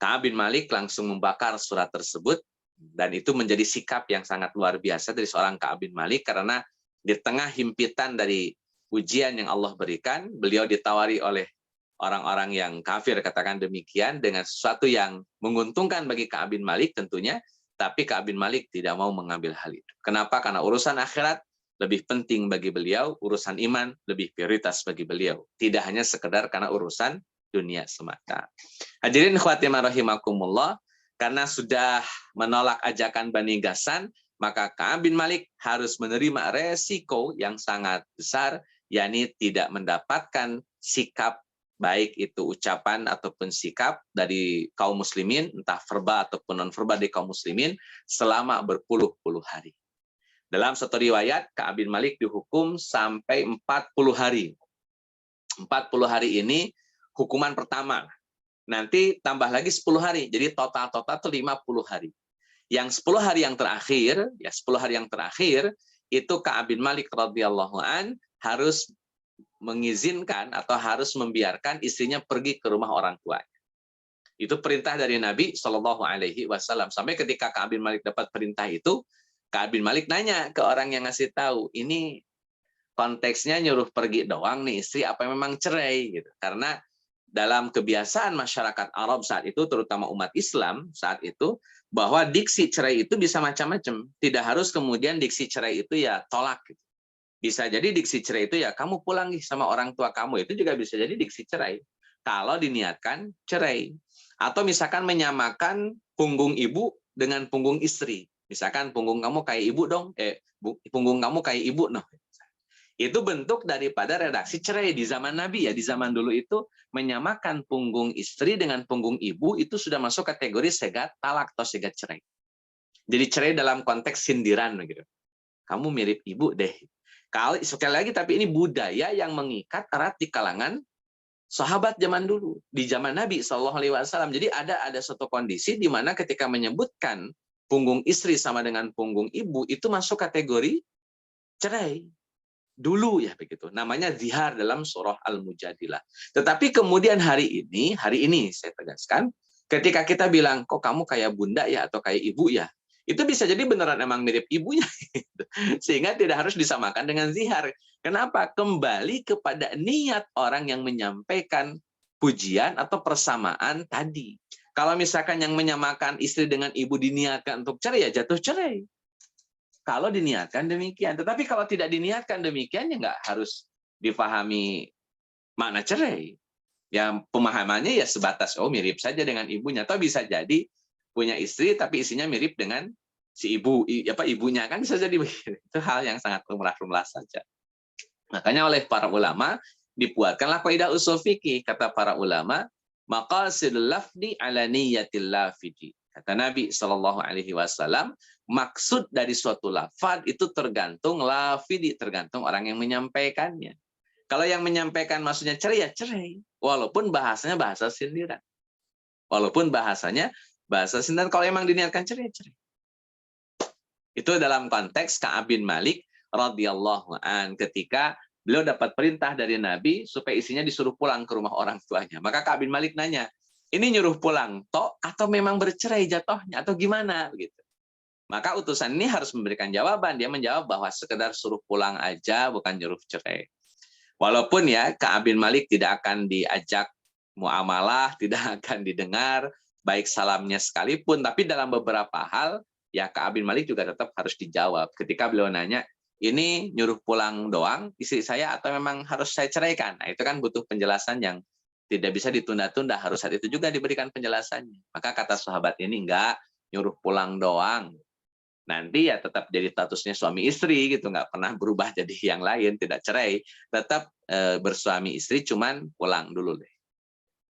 Ka'ab bin Malik langsung membakar surat tersebut, dan itu menjadi sikap yang sangat luar biasa dari seorang Ka'ab bin Malik, karena di tengah himpitan dari ujian yang Allah berikan, beliau ditawari oleh orang-orang yang kafir, katakan demikian, dengan sesuatu yang menguntungkan bagi Ka'ab bin Malik tentunya, tapi Ka'ab bin Malik tidak mau mengambil hal itu. Kenapa? Karena urusan akhirat lebih penting bagi beliau, urusan iman lebih prioritas bagi beliau. Tidak hanya sekedar karena urusan dunia semata. Hadirin khawatiman rahimakumullah, karena sudah menolak ajakan Bani Ghassan, maka Ka'ab bin Malik harus menerima resiko yang sangat besar, yakni tidak mendapatkan sikap baik itu ucapan ataupun sikap dari kaum muslimin, entah verbal ataupun non-verbal dari kaum muslimin selama berpuluh-puluh hari. Dalam satu riwayat, Ka'ab bin Malik dihukum sampai 40 hari. 40 hari ini hukuman pertama. Nanti tambah lagi 10 hari. Jadi total-total itu 50 hari. Yang 10 hari yang terakhir, ya 10 hari yang terakhir, itu Ka'ab bin Malik radhiyallahu an harus mengizinkan atau harus membiarkan istrinya pergi ke rumah orang tuanya. Itu perintah dari Nabi Shallallahu Alaihi Wasallam. Sampai ketika Ka'ab bin Malik dapat perintah itu, Ka'ab bin Malik nanya ke orang yang ngasih tahu, ini konteksnya nyuruh pergi doang nih istri, apa memang cerai gitu? Karena dalam kebiasaan masyarakat Arab saat itu, terutama umat Islam saat itu, bahwa diksi cerai itu bisa macam-macam. Tidak harus kemudian diksi cerai itu ya tolak. Gitu. Bisa jadi diksi cerai itu ya kamu pulang nih sama orang tua kamu. Itu juga bisa jadi diksi cerai. Kalau diniatkan cerai. Atau misalkan menyamakan punggung ibu dengan punggung istri. Misalkan punggung kamu kayak ibu dong, punggung kamu kayak ibu, noh. Itu bentuk daripada redaksi cerai di zaman Nabi ya. Di zaman dulu itu menyamakan punggung istri dengan punggung ibu itu sudah masuk kategori segat talak atau segat cerai. Jadi cerai dalam konteks sindiran gitu. Kamu mirip ibu deh. Sekali lagi tapi ini budaya yang mengikat erat di kalangan sahabat zaman dulu. Di zaman Nabi SAW. Jadi ada satu kondisi di mana ketika menyebutkan punggung istri sama dengan punggung ibu itu masuk kategori cerai. Dulu ya begitu. Namanya zihar dalam surah Al-Mujadilah. Tetapi kemudian hari ini saya tegaskan, ketika kita bilang, kok kamu kayak bunda ya atau kayak ibu ya, itu bisa jadi beneran emang mirip ibunya. Sehingga tidak harus disamakan dengan zihar. Kenapa? Kembali kepada niat orang yang menyampaikan pujian atau persamaan tadi. Kalau misalkan yang menyamakan istri dengan ibu diniatkan untuk cerai, ya jatuh cerai. Kalau diniatkan demikian. Tetapi kalau tidak diniatkan demikian, ya nggak harus difahami makna cerai. Yang pemahamannya ya sebatas, oh mirip saja dengan ibunya. Atau bisa jadi punya istri, tapi istrinya mirip dengan si ibu, ibunya. Kan bisa jadi begitu. Itu hal yang sangat lumrah-lumrah saja. Makanya oleh para ulama, dibuatkanlah kaidah usul fikih. Kata para ulama, maqasidul lafdi ala niyatil lafidi. Kata Nabi SAW, maksud dari suatu lafaz itu tergantung lafidi, tergantung orang yang menyampaikannya. Kalau yang menyampaikan maksudnya cerai, ya cerai. Walaupun bahasanya bahasa sindiran. Walaupun bahasanya bahasa sindiran, kalau emang diniatkan cerai, cerai. Itu dalam konteks Ka'ab bin Malik radhiyallahu an ketika beliau dapat perintah dari Nabi supaya istrinya disuruh pulang ke rumah orang tuanya. Maka Ka'ab bin Malik nanya, ini nyuruh pulang toh atau memang bercerai jatuhnya atau gimana begitu. Maka utusan ini harus memberikan jawaban. Dia menjawab bahwa sekedar suruh pulang aja, bukan nyuruh cerai. Walaupun ya Ka'ab bin Malik tidak akan diajak muamalah, tidak akan didengar, baik salamnya sekalipun, tapi dalam beberapa hal ya Ka'ab bin Malik juga tetap harus dijawab. Ketika beliau nanya, ini nyuruh pulang doang istri saya atau memang harus saya ceraikan? Nah, itu kan butuh penjelasan yang tidak bisa ditunda-tunda, harus saat itu juga diberikan penjelasannya. Maka kata sahabat ini, enggak, nyuruh pulang doang. Nanti ya tetap jadi statusnya suami istri, gitu, nggak pernah berubah jadi yang lain, tidak cerai. Tetap bersuami istri, cuman pulang dulu deh.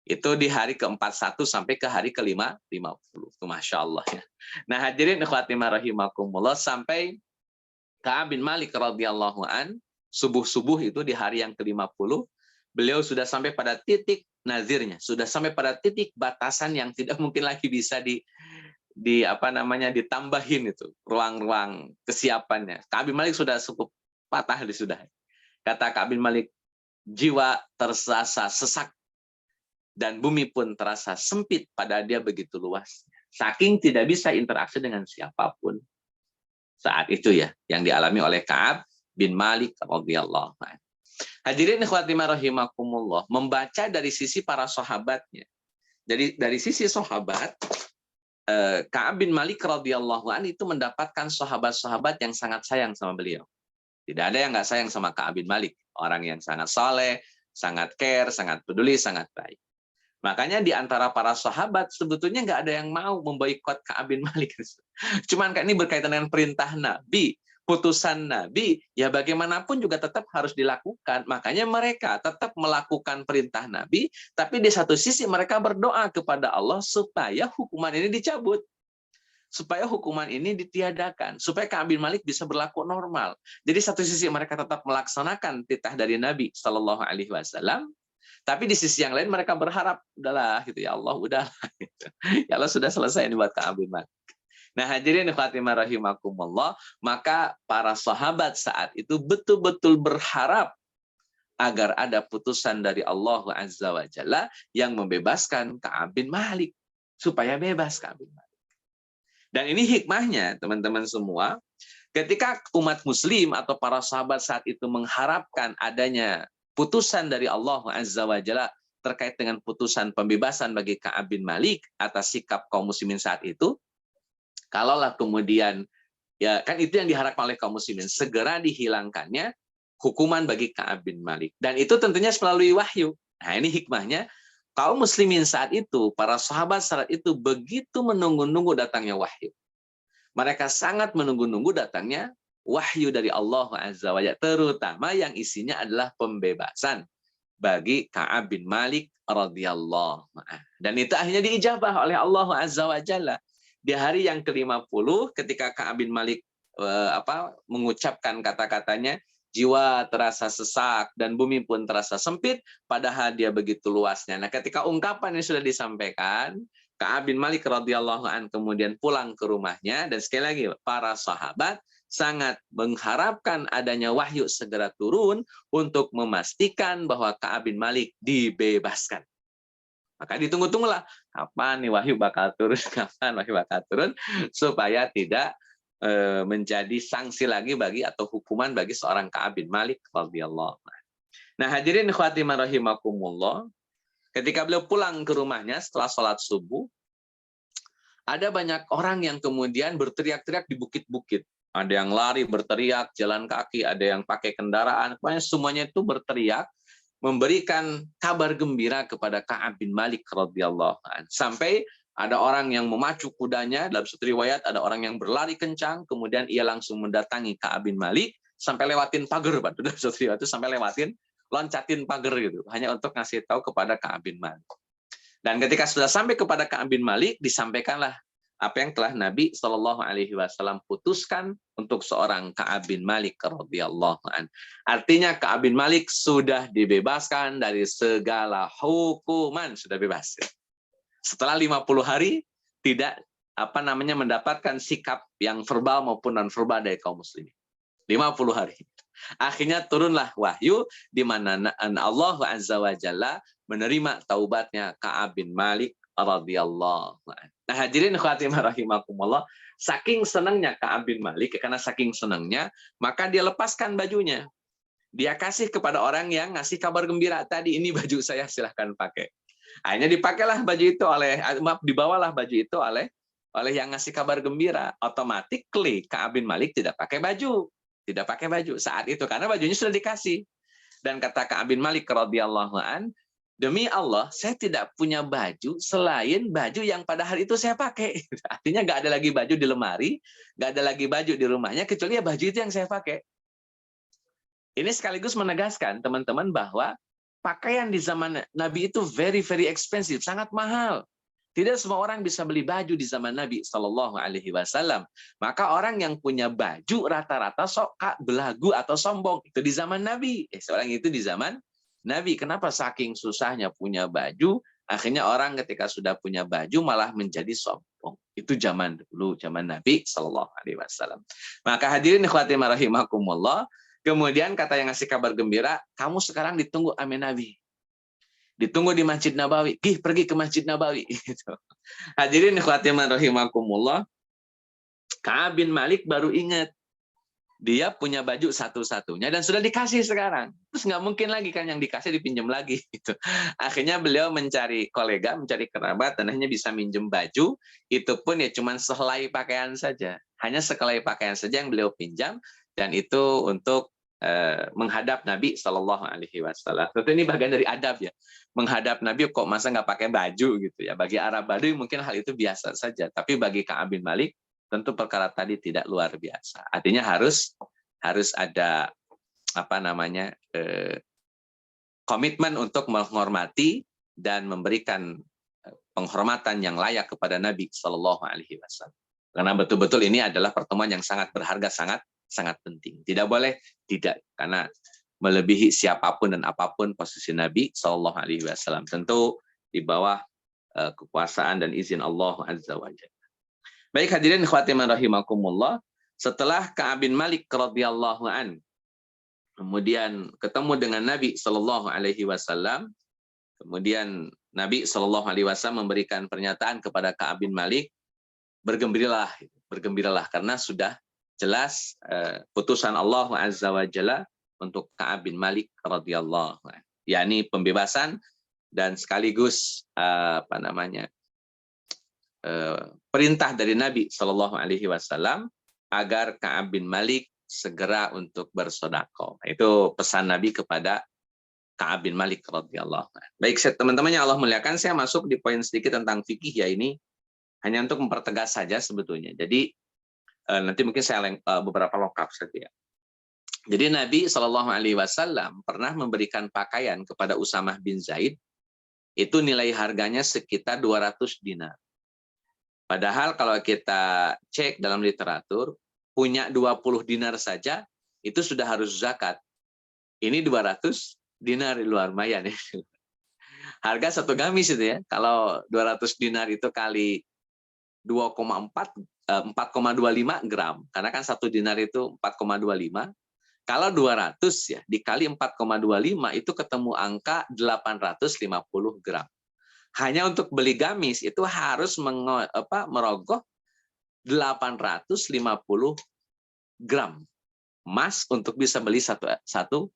Itu di hari ke-41 sampai ke hari ke-50. Itu Masya Allah ya. Nah hadirin ikhwatimah rahimakumullah, sampai Ka'ab bin Malik radhiyallahu an, subuh-subuh itu di hari yang ke-50, beliau sudah sampai pada titik nazirnya, sudah sampai pada titik batasan yang tidak mungkin lagi bisa ditambahin itu ruang-ruang kesiapannya. Ka'ab bin Malik sudah cukup patah sudah. Kata Ka'ab bin Malik, jiwa terasa sesak dan bumi pun terasa sempit pada dia begitu luas. Saking tidak bisa interaksi dengan siapapun. Saat itu ya yang dialami oleh Ka'ab bin Malik radhiyallahu anhu. Hadirin ikhwatimah rahimakumullah, membaca dari sisi para sahabatnya. Jadi dari sisi sahabat, Ka'ab bin Malik radhiyallahu anhu itu mendapatkan sahabat-sahabat yang sangat sayang sama beliau. Tidak ada yang nggak sayang sama Ka'ab bin Malik. Orang yang sangat saleh, sangat care, sangat peduli, sangat baik. Makanya di antara para sahabat sebetulnya nggak ada yang mau memboikot Ka'ab bin Malik. Cuman kan ini berkaitan dengan perintah Nabi, putusan Nabi, ya bagaimanapun juga tetap harus dilakukan. Makanya mereka tetap melakukan perintah Nabi, tapi di satu sisi mereka berdoa kepada Allah supaya hukuman ini dicabut. Supaya hukuman ini ditiadakan, supaya Ka'ab bin Malik bisa berlaku normal. Jadi satu sisi mereka tetap melaksanakan titah dari Nabi Shallallahu Alaihi Wasallam, tapi di sisi yang lain mereka berharap, udahlah gitu ya Allah, udahlah gitu. Ya Allah sudah selesai ini buat Ka'ab bin Malik. Nah hadirin khatimah rahimakumullah, maka para sahabat saat itu betul-betul berharap agar ada putusan dari Allah Azza wa Jalla yang membebaskan Ka'ab bin Malik, supaya bebas Ka'ab bin Malik. Dan ini hikmahnya teman-teman semua, ketika umat muslim atau para sahabat saat itu mengharapkan adanya putusan dari Allah Azza wa Jalla terkait dengan putusan pembebasan bagi Ka'ab bin Malik atas sikap kaum muslimin saat itu, kalaulah kemudian, ya kan itu yang diharapkan oleh kaum muslimin, segera dihilangkannya hukuman bagi Ka'ab bin Malik. Dan itu tentunya melalui wahyu. Nah ini hikmahnya, kaum muslimin saat itu, para sahabat saat itu begitu menunggu-nunggu datangnya wahyu. Mereka sangat menunggu-nunggu datangnya wahyu dari Allah Azza wa Jalla, terutama yang isinya adalah pembebasan bagi Ka'ab bin Malik radhiyallahu anhu. Dan itu akhirnya diijabah oleh Allah Azza wa Jalla. Di hari yang ke-50 ketika Ka'ab bin Malik mengucapkan kata-katanya, jiwa terasa sesak dan bumi pun terasa sempit, padahal dia begitu luasnya. Nah, ketika ungkapan ini sudah disampaikan, Ka'ab bin Malik radhiyallahu anhu kemudian pulang ke rumahnya, dan sekali lagi para sahabat sangat mengharapkan adanya wahyu segera turun untuk memastikan bahwa Ka'ab bin Malik dibebaskan. Maka ditunggu-tunggulah kapan nih wahyu bakal turun, kapan wahyu bakal turun, supaya tidak menjadi sanksi lagi bagi atau hukuman bagi seorang Ka'ab bin Malik radhiyallahu anhu. Nah, hadirin khatimah rahimakumullah, ketika beliau pulang ke rumahnya setelah sholat subuh, ada banyak orang yang kemudian berteriak-teriak di bukit-bukit. Ada yang lari berteriak, jalan kaki, ada yang pakai kendaraan, pokoknya semuanya itu berteriak, memberikan kabar gembira kepada Ka'ab bin Malik radhiyallahu anhu. Sampai ada orang yang memacu kudanya, dalam satu riwayat ada orang yang berlari kencang, kemudian ia langsung mendatangi Ka'ab bin Malik sampai lewatin pagar, Pak. Dalam satu riwayat itu sampai lewatin, loncatin pagar gitu, hanya untuk ngasih tahu kepada Ka'ab bin Malik. Dan ketika sudah sampai kepada Ka'ab bin Malik, disampaikanlah apa yang telah Nabi Shallallahu Alaihi Wasallam putuskan untuk seorang Ka'ab bin Malik radhiyallahu anhu. Artinya Ka'ab bin Malik sudah dibebaskan dari segala hukuman, sudah bebas. Setelah 50 hari tidak mendapatkan sikap yang verbal maupun non verbal dari kaum muslimin. 50 hari. Akhirnya turunlah wahyu di mana Allah Azza wa Jalla menerima taubatnya Ka'ab bin Malik radhiyallahu anhu. Nah, hadirin khatimah rahimakumullah, saking senangnya Ka'ab bin Malik, karena saking senangnya, maka dia lepaskan bajunya. Dia kasih kepada orang yang ngasih kabar gembira tadi, ini baju saya, silahkan pakai. Akhirnya dipakailah baju itu dibawalah baju itu oleh yang ngasih kabar gembira. Automatically Ka'ab bin Malik tidak pakai baju saat itu karena bajunya sudah dikasih. Dan kata Ka'ab bin Malik radhiyallahu an, demi Allah saya tidak punya baju selain baju yang pada hari itu saya pakai. Artinya nggak ada lagi baju di lemari, nggak ada lagi baju di rumahnya kecuali ya baju itu yang saya pakai. Ini sekaligus menegaskan teman-teman bahwa pakaian di zaman Nabi itu very expensive, sangat mahal. Tidak semua orang bisa beli baju di zaman Nabi Shallallahu Alaihi Wasallam. Maka orang yang punya baju rata-rata sok belagu atau sombong itu di zaman Nabi. Seorang itu di zaman Nabi. Kenapa saking susahnya punya baju? Akhirnya orang ketika sudah punya baju malah menjadi sombong. Itu zaman dulu, zaman Nabi Shallallahu Alaihi Wasallam. Maka hadirin khatimah rahimakumullah. Kemudian kata yang ngasih kabar gembira, kamu sekarang ditunggu sama Nabi. Ditunggu di Masjid Nabawi. Pergi ke Masjid Nabawi. Hadirin khatimah rahimakumullah. Ka'ab bin Malik baru ingat. Dia punya baju satu-satunya dan sudah dikasih sekarang. Terus nggak mungkin lagi kan yang dikasih dipinjam lagi. Gitu. Akhirnya beliau mencari kolega, mencari kerabat, dan akhirnya bisa minjem baju. Itu pun ya cuma sehelai pakaian saja. Hanya sehelai pakaian saja yang beliau pinjam. Dan itu untuk menghadap Nabi Shallallahu Alaihi Wasallam. Tentu ini bagian dari adab ya. Menghadap Nabi kok masa nggak pakai baju gitu ya. Bagi Arab Baduy mungkin hal itu biasa saja. Tapi bagi Ka'ab bin Malik tentu perkara tadi tidak luar biasa. Artinya harus ada komitmen untuk menghormati dan memberikan penghormatan yang layak kepada Nabi Shallallahu Alaihi Wasallam. Karena betul-betul ini adalah pertemuan yang sangat berharga, sangat penting. Tidak boleh tidak, karena melebihi siapapun dan apapun posisi Nabi Shallallahu Alaihi Wasallam. Tentu di bawah kekuasaan dan izin Allah Azza wa Jalla. Baik hadirin khawatiman rahimakumullah, setelah Ka'ab bin Malik radhiyallahu an kemudian ketemu dengan Nabi Shallallahu Alaihi Wasallam, kemudian Nabi Shallallahu Alaihi Wasallam memberikan pernyataan kepada Ka'ab bin Malik, bergembiralah karena sudah jelas putusan Allah Azza wa Jalla untuk Ka'ab bin Malik radhiyallahu anhu, yakni pembebasan dan sekaligus perintah dari Nabi Shallallahu Alaihi Wasallam agar Ka'ab bin Malik segera untuk bersedekah. Itu pesan Nabi kepada Ka'ab bin Malik radhiyallahu anhu. Baik, teman-teman yang Allah muliakan, saya masuk di poin sedikit tentang fikih ya, ini hanya untuk mempertegas saja sebetulnya. Jadi nanti mungkin saya beberapa lengkap saja. Jadi Nabi Shallallahu Alaihi Wasallam pernah memberikan pakaian kepada Usamah bin Zaid, itu nilai harganya sekitar 200 dinar. Padahal kalau kita cek dalam literatur, punya 20 dinar saja itu sudah harus zakat. Ini 200 dinar, luar lumayan ya. Harga satu gamis itu ya. Kalau 200 dinar itu kali 4,25 gram, karena kan satu dinar itu 4,25. Kalau 200 ya dikali 4,25 itu ketemu angka 850 gram. Hanya untuk beli gamis itu harus merogoh 850 gram emas untuk bisa beli satu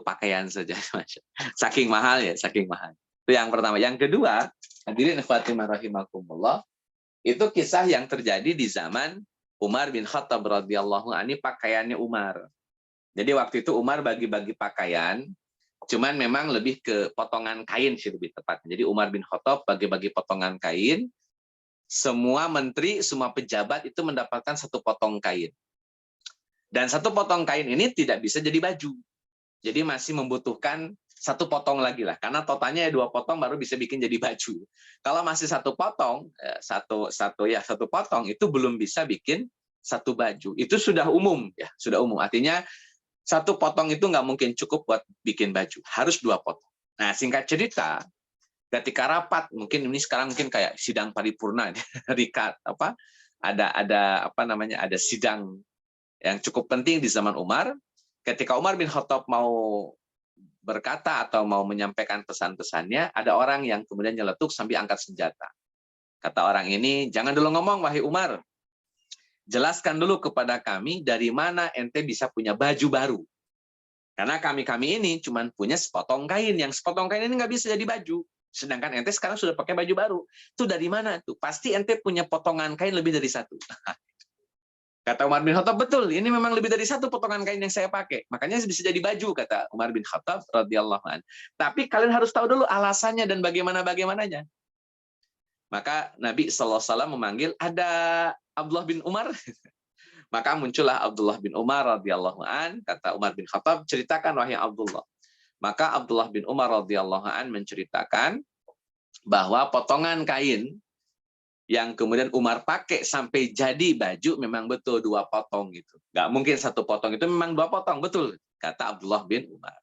pakaian saja. Saking mahal ya, saking mahal. Itu yang pertama. Yang kedua, hadirin khawatiman rahimakumullah, itu kisah yang terjadi di zaman Umar bin Khattab radhiyallahu anhu, pakaiannya Umar. Jadi waktu itu Umar bagi-bagi pakaian, cuman memang lebih ke potongan kain sih lebih tepatnya. Jadi Umar bin Khattab bagi-bagi potongan kain, semua menteri, semua pejabat itu mendapatkan satu potong kain. Dan satu potong kain ini tidak bisa jadi baju. Jadi masih membutuhkan satu potong lagi lah, karena totalnya 2 potong baru bisa bikin jadi baju. Kalau masih satu potong, satu potong itu belum bisa bikin satu baju. Itu sudah umum ya, sudah umum. Artinya satu potong itu nggak mungkin cukup buat bikin baju, harus 2 potong. Nah, singkat cerita, ketika rapat, mungkin ini sekarang mungkin kayak sidang paripurna, ada sidang yang cukup penting di zaman Umar. Ketika Umar bin Khattab mau berkata atau mau menyampaikan pesan-pesannya, ada orang yang kemudian nyeletuk sambil angkat senjata. Kata orang ini, jangan dulu ngomong, wahai Umar. Jelaskan dulu kepada kami dari mana ente bisa punya baju baru. Karena kami ini cuma punya sepotong kain. Yang sepotong kain ini nggak bisa jadi baju. Sedangkan ente sekarang sudah pakai baju baru. Itu dari mana tuh? Pasti ente punya potongan kain lebih dari satu. Kata Umar bin Khattab, betul, ini memang lebih dari satu potongan kain yang saya pakai. Makanya bisa jadi baju, kata Umar bin Khattab radhiyallahu anhu. Tapi kalian harus tahu dulu alasannya dan bagaimananya. Maka Nabi SAW memanggil, ada Abdullah bin Umar. Maka muncullah Abdullah bin Umar radhiyallahu anhu. Kata Umar bin Khattab, ceritakan wahai Abdullah. Maka Abdullah bin Umar radhiyallahu anhu menceritakan bahwa potongan kain yang kemudian Umar pakai sampai jadi baju memang betul 2 potong gitu. Nggak mungkin satu potong, itu memang 2 potong, betul, kata Abdullah bin Umar.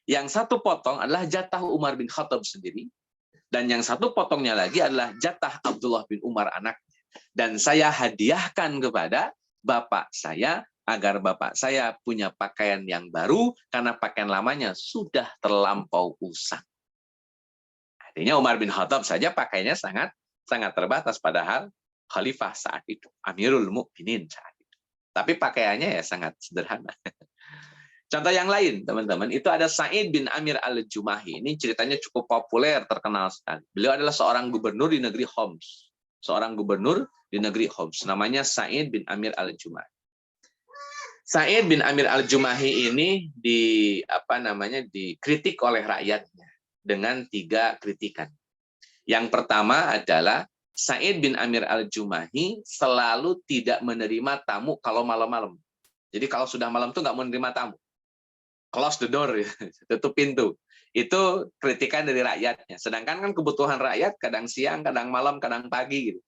Yang satu potong adalah jatah Umar bin Khattab sendiri, dan yang satu potongnya lagi adalah jatah Abdullah bin Umar anaknya. Dan saya hadiahkan kepada bapak saya agar bapak saya punya pakaian yang baru karena pakaian lamanya sudah terlampau usang. Artinya Umar bin Khattab saja pakaiannya sangat terbatas, padahal khalifah saat itu, Amirul Mukminin saat itu. Tapi pakaiannya ya sangat sederhana. Contoh yang lain, teman-teman, itu ada Sa'id bin Amir al-Jumahi. Ini ceritanya cukup populer, terkenal sekali. Beliau adalah seorang gubernur di negeri Homs. Namanya Sa'id bin Amir al-Jumahi. Sa'id bin Amir al-Jumahi ini dikritik oleh rakyatnya dengan 3 kritikan. Yang pertama adalah Sa'id bin Amir al-Jumahi selalu tidak menerima tamu kalau malam-malam. Jadi kalau sudah malam tuh nggak mau menerima tamu. Close the door, tutup pintu. Itu kritikan dari rakyatnya. Sedangkan kan kebutuhan rakyat kadang siang, kadang malam, kadang pagi gitu.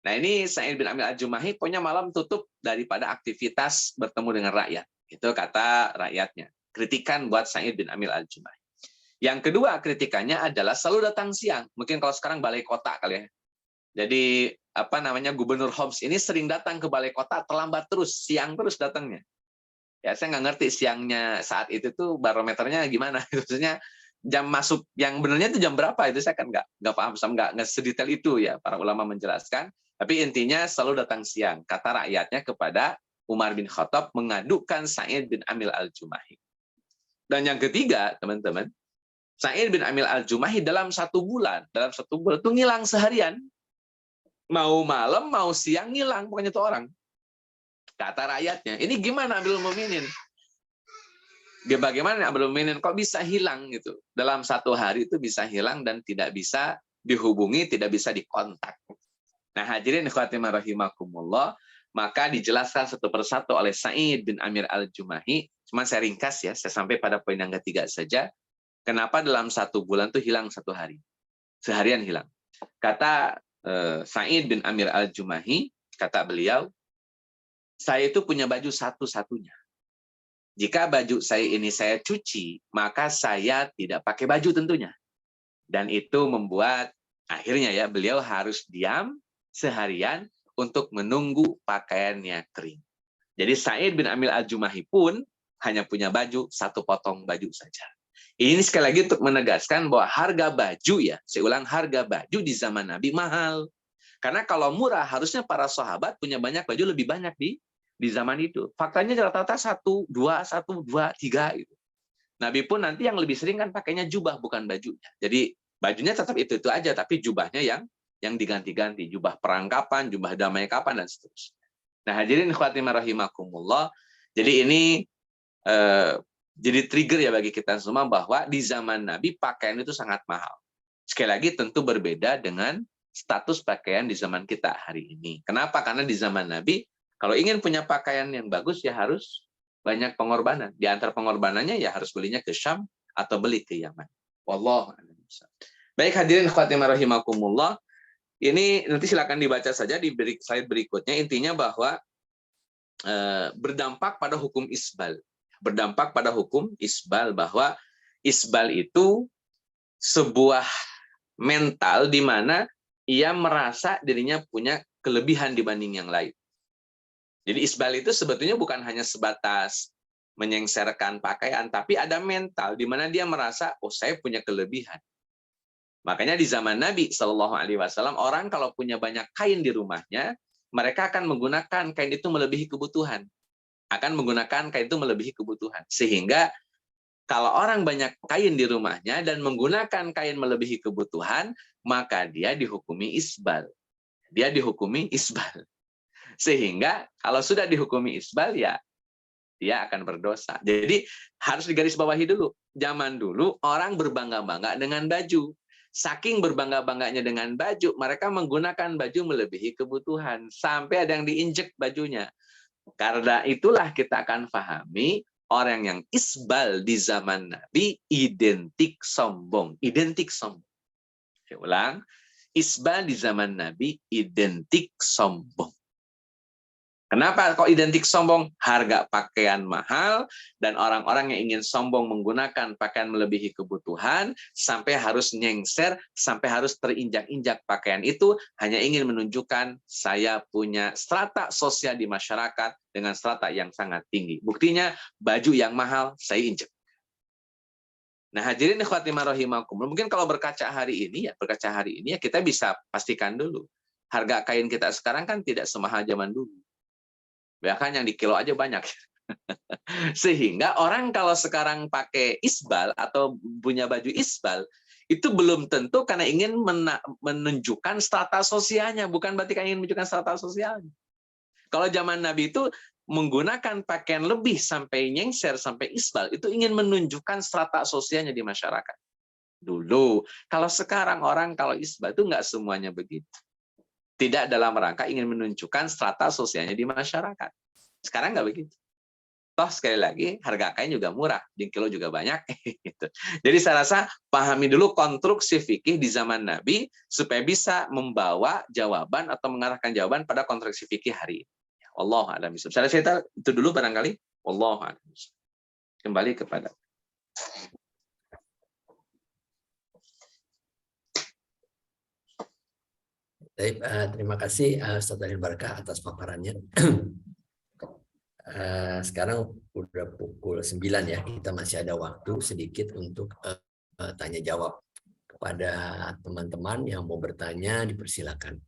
Nah ini Sa'id bin Amir al-Jumahi pokoknya malam tutup daripada aktivitas bertemu dengan rakyat. Itu kata rakyatnya. Kritikan buat Sa'id bin Amir al-Jumahi. Yang kedua kritikannya adalah selalu datang siang. Mungkin kalau sekarang balai kota kali ya. Jadi Gubernur Homs ini sering datang ke balai kota terlambat terus, siang terus datangnya. Ya saya nggak ngerti siangnya saat itu tuh barometernya gimana. Maksudnya jam masuk yang benarnya itu jam berapa itu saya kan nggak paham, nggak sedetail itu ya para ulama menjelaskan. Tapi intinya selalu datang siang. Kata rakyatnya kepada Umar bin Khattab mengadukan Sa'id bin Amir al-Jumahi. Dan yang ketiga, teman-teman, Sa'id bin Amir al-Jumahi dalam 1 bulan itu ngilang seharian. Mau malam, mau siang ngilang, pokoknya itu orang. Kata rakyatnya, ini gimana Amirul Mukminin? Bagaimana Amirul Mukminin kok bisa hilang gitu? Dalam 1 hari itu bisa hilang dan tidak bisa dihubungi, tidak bisa dikontak. Nah, hadirin ikhwatin rahimakumullah, maka dijelaskan satu persatu oleh Sa'id bin Amir al-Jumahi. Cuma saya ringkas ya, saya sampai pada poin yang ketiga saja. Kenapa dalam 1 bulan itu hilang 1 hari? Seharian hilang. Kata Sa'id bin Amir al-Jumahi, kata beliau, saya itu punya baju satu-satunya. Jika baju saya ini saya cuci, maka saya tidak pakai baju tentunya. Dan itu membuat akhirnya ya beliau harus diam seharian untuk menunggu pakaiannya kering. Jadi Sa'id bin Amir al-Jumahi pun hanya punya baju 1 potong baju saja. Ini sekali lagi untuk menegaskan bahwa harga baju ya, saya ulang, harga baju di zaman Nabi mahal. Karena kalau murah harusnya para sahabat punya banyak baju lebih banyak di zaman itu. Faktanya rata-rata 1, 2, 1, 2, 3 gitu. Nabi pun nanti yang lebih sering kan pakainya jubah bukan bajunya. Jadi bajunya tetap itu aja, tapi jubahnya yang diganti-ganti, jubah perang kapan, jubah damai kapan, dan seterusnya. Nah, hadirin ikhwati rahimakumullah, jadi ini jadi trigger ya bagi kita semua bahwa di zaman Nabi pakaian itu sangat mahal. Sekali lagi tentu berbeda dengan status pakaian di zaman kita hari ini. Kenapa? Karena di zaman Nabi, kalau ingin punya pakaian yang bagus ya harus banyak pengorbanan. Di antara pengorbanannya ya harus belinya ke Syam atau beli ke Yaman. Wallahu a'lam. Baik hadirin ikhwati rahimakumullah, ini nanti silakan dibaca saja di slide berikutnya. Intinya bahwa berdampak pada hukum isbal. Berdampak pada hukum isbal, bahwa isbal itu sebuah mental di mana ia merasa dirinya punya kelebihan dibanding yang lain. Jadi isbal itu sebetulnya bukan hanya sebatas menyengserkan pakaian, tapi ada mental di mana dia merasa, oh saya punya kelebihan. Makanya di zaman Nabi SAW, orang kalau punya banyak kain di rumahnya, mereka akan menggunakan kain itu melebihi kebutuhan. Sehingga kalau orang banyak kain di rumahnya dan menggunakan kain melebihi kebutuhan, maka dia dihukumi isbal. Sehingga kalau sudah dihukumi isbal, ya dia akan berdosa. Jadi harus digarisbawahi dulu. Zaman dulu orang berbangga-bangga dengan baju. Saking berbangga-bangganya dengan baju, mereka menggunakan baju melebihi kebutuhan. Sampai ada yang diinjek bajunya. Karena itulah kita akan pahami orang yang isbal di zaman Nabi identik sombong. Saya ulang, isbal di zaman Nabi identik sombong. Kenapa kok identik sombong? Harga pakaian mahal, dan orang-orang yang ingin sombong menggunakan pakaian melebihi kebutuhan, sampai harus nyengser, sampai harus terinjak-injak pakaian itu, hanya ingin menunjukkan saya punya strata sosial di masyarakat dengan strata yang sangat tinggi. Buktinya, baju yang mahal saya injek. Nah, hadirin ikhwati rahimakumullah, mungkin kalau berkaca hari ini ya kita bisa pastikan dulu. Harga kain kita sekarang kan tidak semahal zaman dulu. Bahkan yang di kilo aja banyak. Sehingga orang kalau sekarang pakai isbal atau punya baju isbal, itu belum tentu karena ingin menunjukkan strata sosialnya, bukan berarti kan ingin menunjukkan strata sosialnya. Kalau zaman Nabi itu menggunakan pakaian lebih sampai nyengser, sampai isbal, itu ingin menunjukkan strata sosialnya di masyarakat. Dulu, kalau sekarang orang kalau isbal itu nggak semuanya begitu. Tidak dalam rangka ingin menunjukkan strata sosialnya di masyarakat. Sekarang nggak begitu. Toh sekali lagi, harga kain juga murah, di kilo juga banyak. Gitu. Jadi saya rasa pahami dulu konstruksi fikih di zaman Nabi, supaya bisa membawa jawaban atau mengarahkan jawaban pada konstruksi fikih hari ini. Wallahu a'lam bishawab. Saya cerita itu dulu barangkali. Wallahu a'lam bishawab. Kembali kepada. Baik, terima kasih Ustaz Daniel Barakah atas paparannya. Sekarang udah pukul 9 ya, kita masih ada waktu sedikit untuk tanya jawab. Kepada teman-teman yang mau bertanya, dipersilakan.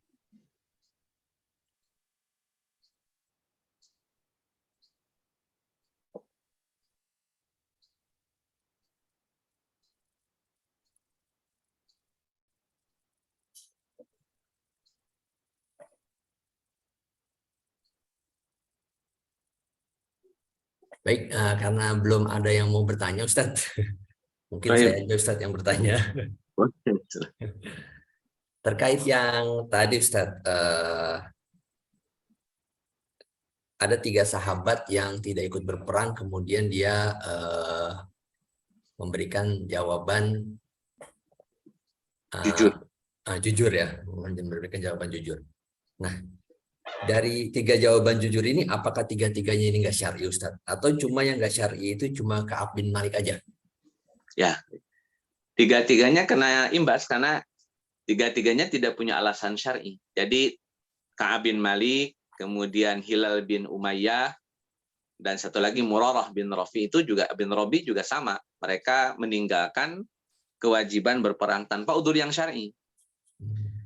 Baik, karena belum ada yang mau bertanya, Ustadz. Mungkin saya aja Ustadz yang bertanya. Terkait yang tadi, Ustadz, ada 3 sahabat yang tidak ikut berperang, kemudian dia memberikan jawaban jujur ya, memberikan jawaban jujur. Nah, dari 3 jawaban jujur ini, apakah 3-3-nya ini nggak syar'i, Ustadz? Atau cuma yang nggak syar'i itu cuma Ka'ab bin Malik aja? Ya, 3-3-nya kena imbas karena 3-3-nya tidak punya alasan syar'i. Jadi Ka'ab bin Malik, kemudian Hilal bin Umayyah, dan satu lagi Murarah bin Rabi juga sama. Mereka meninggalkan kewajiban berperang tanpa udzur yang syar'i.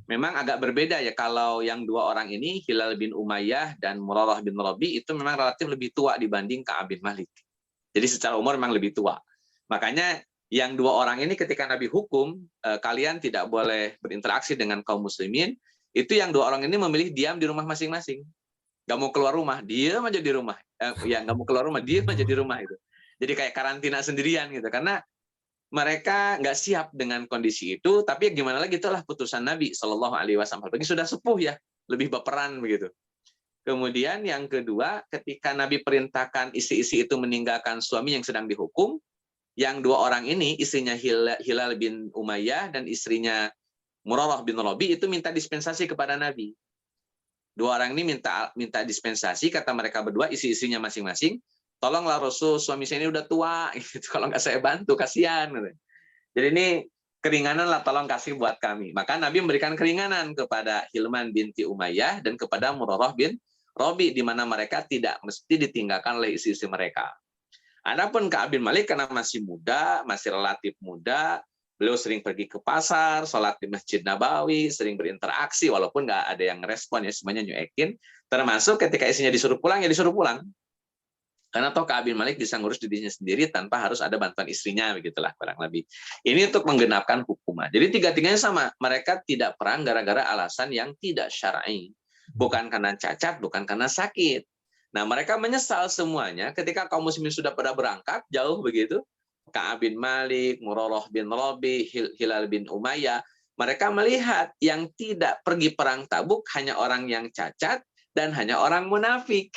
Memang agak berbeda ya, kalau yang 2 orang ini, Hilal bin Umayyah dan Murarah bin Rabi, itu memang relatif lebih tua dibanding Ka'ab bin Malik. Jadi secara umur memang lebih tua. Makanya yang 2 orang ini ketika Nabi hukum, kalian tidak boleh berinteraksi dengan kaum muslimin, itu yang 2 orang ini memilih diam di rumah masing-masing. Nggak mau keluar rumah, diam aja di rumah. Nggak mau keluar rumah, diam aja di rumah itu. Jadi kayak karantina sendirian gitu, karena mereka nggak siap dengan kondisi itu, tapi gimana lagi, itulah putusan Nabi Shallallahu Alaihi Wasallam. Bagi sudah sepuh ya, lebih baperan begitu. Kemudian yang kedua, ketika Nabi perintahkan istri-istri itu meninggalkan suami yang sedang dihukum, yang 2 orang ini, istrinya Hilal bin Umayyah dan istrinya Murarah bin Rabi, itu minta dispensasi kepada Nabi. 2 orang ini minta dispensasi, kata mereka berdua, istri-istrinya masing-masing, tolonglah Rasul, suami saya ini udah tua, gitu. Kalau nggak saya bantu, kasihan. Jadi ini keringanan lah, tolong kasih buat kami. Maka Nabi memberikan keringanan kepada Hilman binti Umayyah dan kepada Murarah bin Rabi, di mana mereka tidak mesti ditinggalkan oleh istri-istri mereka. Adapun Ka'ab bin Malik karena masih muda, masih relatif muda, beliau sering pergi ke pasar, sholat di Masjid Nabawi, sering berinteraksi, walaupun nggak ada yang respon ya, semuanya nyuekin. Termasuk ketika istrinya disuruh pulang, ya disuruh pulang. Karena toh Ka'ab bin Malik bisa ngurus dirinya sendiri tanpa harus ada bantuan istrinya, begitulah kurang lebih. Ini untuk menggenapkan hukuman. Jadi 3-3-nya sama, mereka tidak perang gara-gara alasan yang tidak syar'i. Bukan karena cacat, bukan karena sakit. Nah, mereka menyesal semuanya ketika kaum muslimin sudah pada berangkat jauh begitu. Ka'ab bin Malik, Murarah bin Rabi, Hilal bin Umayyah, mereka melihat yang tidak pergi perang Tabuk hanya orang yang cacat dan hanya orang munafik.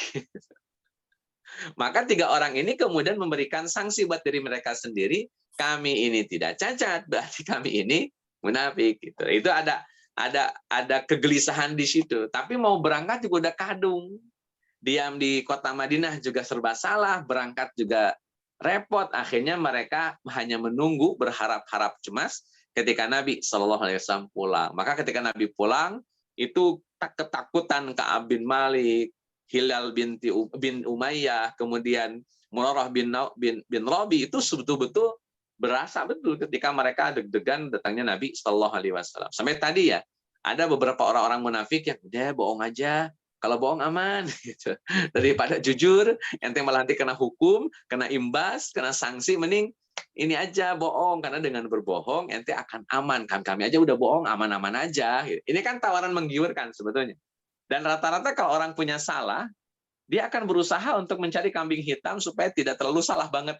Maka 3 orang ini kemudian memberikan sanksi buat diri mereka sendiri. Kami ini tidak cacat, berarti kami ini munafik. Gitu. Itu ada kegelisahan di situ. Tapi mau berangkat juga udah kadung. Diam di kota Madinah juga serba salah, berangkat juga repot. Akhirnya mereka hanya menunggu, berharap-harap cemas ketika Nabi Shallallahu Alaihi Wasallam pulang. Maka ketika Nabi pulang, itu ketakutan Ka'ab bin Malik, Hilal bin Umayyah, kemudian Murarah bin Rabi, itu betul-betul berasa betul ketika mereka deg-degan datangnya Nabi Shallallahu Alaihi Wasallam. Sampai tadi ya, ada beberapa orang-orang munafik yang udah bohong aja, kalau bohong aman, gitu. Daripada jujur, ente malah nanti kena hukum, kena imbas, kena sanksi, mending ini aja bohong, karena dengan berbohong ente akan aman. Kami aja udah bohong, aman-aman aja. Ini kan tawaran menggiurkan sebetulnya. Dan rata-rata kalau orang punya salah, dia akan berusaha untuk mencari kambing hitam supaya tidak terlalu salah banget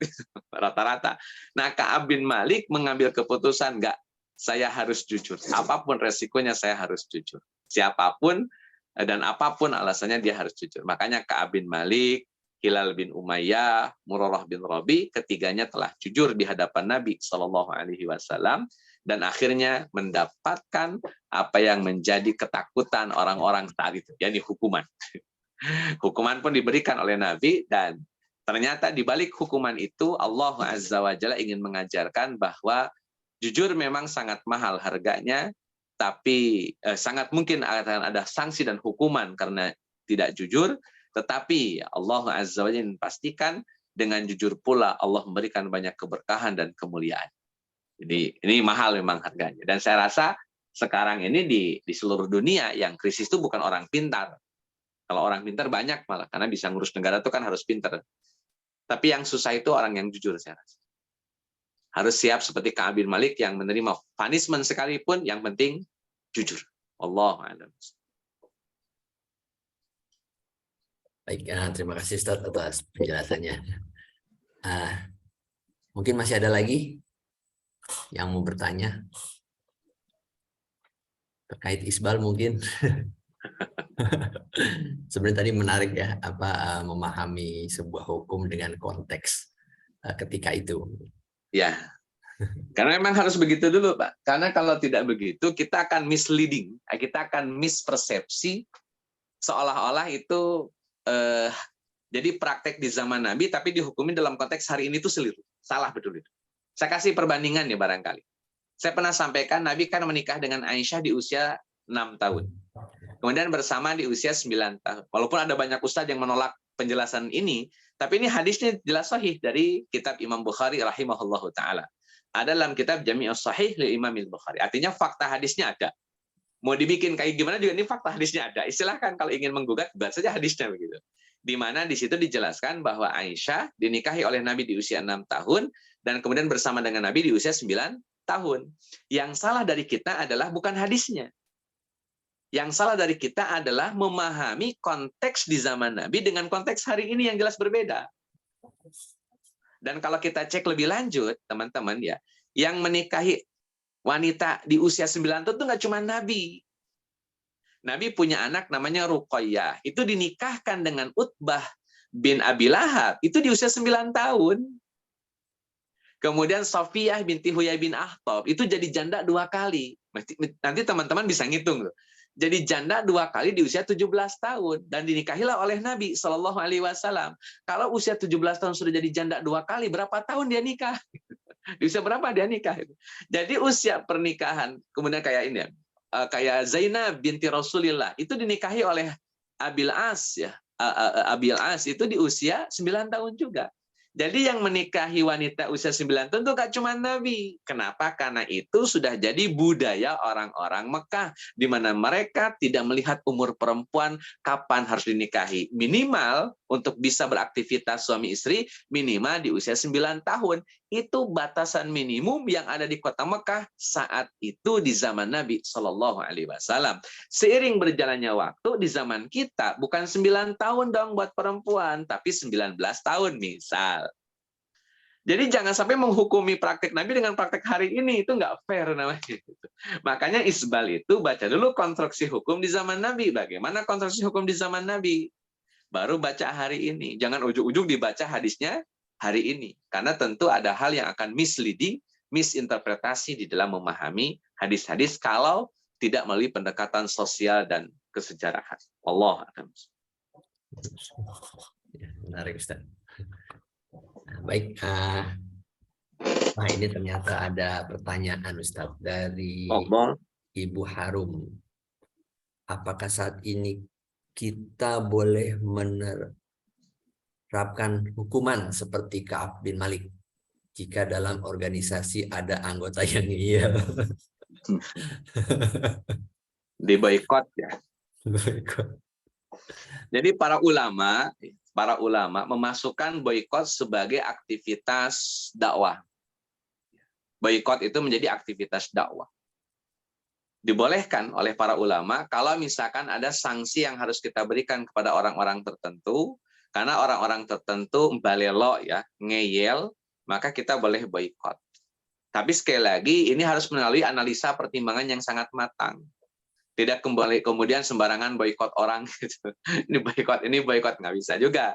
rata-rata. Nah, Ka'ab bin Malik mengambil keputusan, enggak, saya harus jujur. Apapun resikonya saya harus jujur. Siapapun dan apapun alasannya dia harus jujur. Makanya Ka'ab bin Malik, Hilal bin Umayyah, Murarah bin Rabi, ketiganya telah jujur di hadapan Nabi Shallallahu Alaihi Wasallam dan akhirnya mendapatkan apa yang menjadi ketakutan orang-orang saat itu, yakni hukuman. Hukuman pun diberikan oleh Nabi, dan ternyata di balik hukuman itu Allah Azza wa Jalla ingin mengajarkan bahwa jujur memang sangat mahal harganya, tapi sangat mungkin akan ada sanksi dan hukuman karena tidak jujur, tetapi Allah Azza wa Jalla pastikan dengan jujur pula Allah memberikan banyak keberkahan dan kemuliaan. Jadi ini mahal memang harganya. Dan saya rasa sekarang ini di seluruh dunia yang krisis itu bukan orang pintar. Kalau orang pintar banyak malah, karena bisa ngurus negara itu kan harus pintar. Tapi yang susah itu orang yang jujur, saya rasa. Harus siap seperti Ka'ab bin Malik yang menerima punishment sekalipun, yang penting jujur. Allahu a'lam. Baik, terima kasih Ustaz atas penjelasannya. Mungkin masih ada lagi yang mau bertanya terkait isbal mungkin. Sebenarnya tadi menarik ya, memahami sebuah hukum dengan konteks ketika itu. Ya, karena memang harus begitu dulu, Pak. Karena kalau tidak begitu, kita akan misleading, kita akan mispersepsi, seolah-olah itu jadi praktek di zaman Nabi, tapi dihukumi dalam konteks hari ini itu seliru. Salah betul itu. Saya kasih perbandingan ya barangkali. Saya pernah sampaikan, Nabi kan menikah dengan Aisyah di usia 6 tahun. Kemudian bersama di usia 9 tahun. Walaupun ada banyak ustadz yang menolak penjelasan ini, tapi ini hadisnya jelas sahih dari kitab Imam Bukhari rahimahullahu ta'ala. Ada dalam kitab Jami'us Sahih li Imam Bukhari. Artinya fakta hadisnya ada. Mau dibikin kayak gimana juga ini fakta hadisnya ada. Istilahkan kalau ingin menggugat, buat saja hadisnya begitu. Di mana di situ dijelaskan bahwa Aisyah dinikahi oleh Nabi di usia 6 tahun, dan kemudian bersama dengan Nabi di usia 9 tahun. Yang salah dari kita adalah bukan hadisnya. Yang salah dari kita adalah memahami konteks di zaman Nabi dengan konteks hari ini yang jelas berbeda. Dan kalau kita cek lebih lanjut, teman-teman ya, yang menikahi wanita di usia 9 tahun itu nggak cuma Nabi. Nabi punya anak namanya Ruqayyah. Itu dinikahkan dengan Utbah bin Abi Lahab. Itu di usia 9 tahun. Kemudian Safiyah binti Huyai bin Akhtab. Itu jadi janda 2 kali. Nanti teman-teman bisa ngitung loh. Jadi janda 2 kali di usia 17 tahun dan dinikahilah oleh Nabi Shallallahu Alaihi Wasallam. Kalau usia 17 tahun sudah jadi janda 2 kali, berapa tahun dia nikah? Di usia berapa dia nikah? Jadi usia pernikahan, kemudian kayak ini, kayak Zainab binti Rasulillah itu dinikahi oleh Abil As ya. Abil As itu di usia 9 tahun juga. Jadi yang menikahi wanita usia 9 tahun itu gak cuma Nabi. Kenapa? Karena itu sudah jadi budaya orang-orang Mekah, di mana mereka tidak melihat umur perempuan kapan harus dinikahi. Minimal untuk bisa beraktivitas suami istri, minimal di usia 9 tahun. Itu batasan minimum yang ada di kota Mekah saat itu di zaman Nabi Shallallahu Alaihi Wasallam. Seiring berjalannya waktu di zaman kita bukan 9 tahun dong buat perempuan, tapi 19 tahun misal. Jadi jangan sampai menghukumi praktek Nabi dengan praktek hari ini, itu nggak fair namanya. Makanya isbal itu baca dulu konstruksi hukum di zaman Nabi. Bagaimana konstruksi hukum di zaman Nabi? Baru baca hari ini. Jangan ujung-ujung dibaca hadisnya hari ini. Karena tentu ada hal yang akan misleading, misinterpretasi di dalam memahami hadis-hadis kalau tidak melalui pendekatan sosial dan kesejarahan. Allah akan. Menarik, Ustaz. Baik, nah ini ternyata ada pertanyaan Ustaz dari Ibu Harum. Apakah saat ini kita boleh menerapkan hukuman seperti Ka'ab bin Malik jika dalam organisasi ada anggota yang iya? Di boykot ya. Jadi para ulama memasukkan boykot sebagai aktivitas dakwah. Boykot itu menjadi aktivitas dakwah. dibolehkan oleh para ulama kalau misalkan ada sanksi yang harus kita berikan kepada orang-orang tertentu, karena orang-orang tertentu balelo ya, ngeyel, maka kita boleh boikot. Tapi sekali lagi ini harus melalui analisa pertimbangan yang sangat matang. Tidak kembali kemudian sembarangan boikot orang gitu. Ini boikot nggak bisa juga.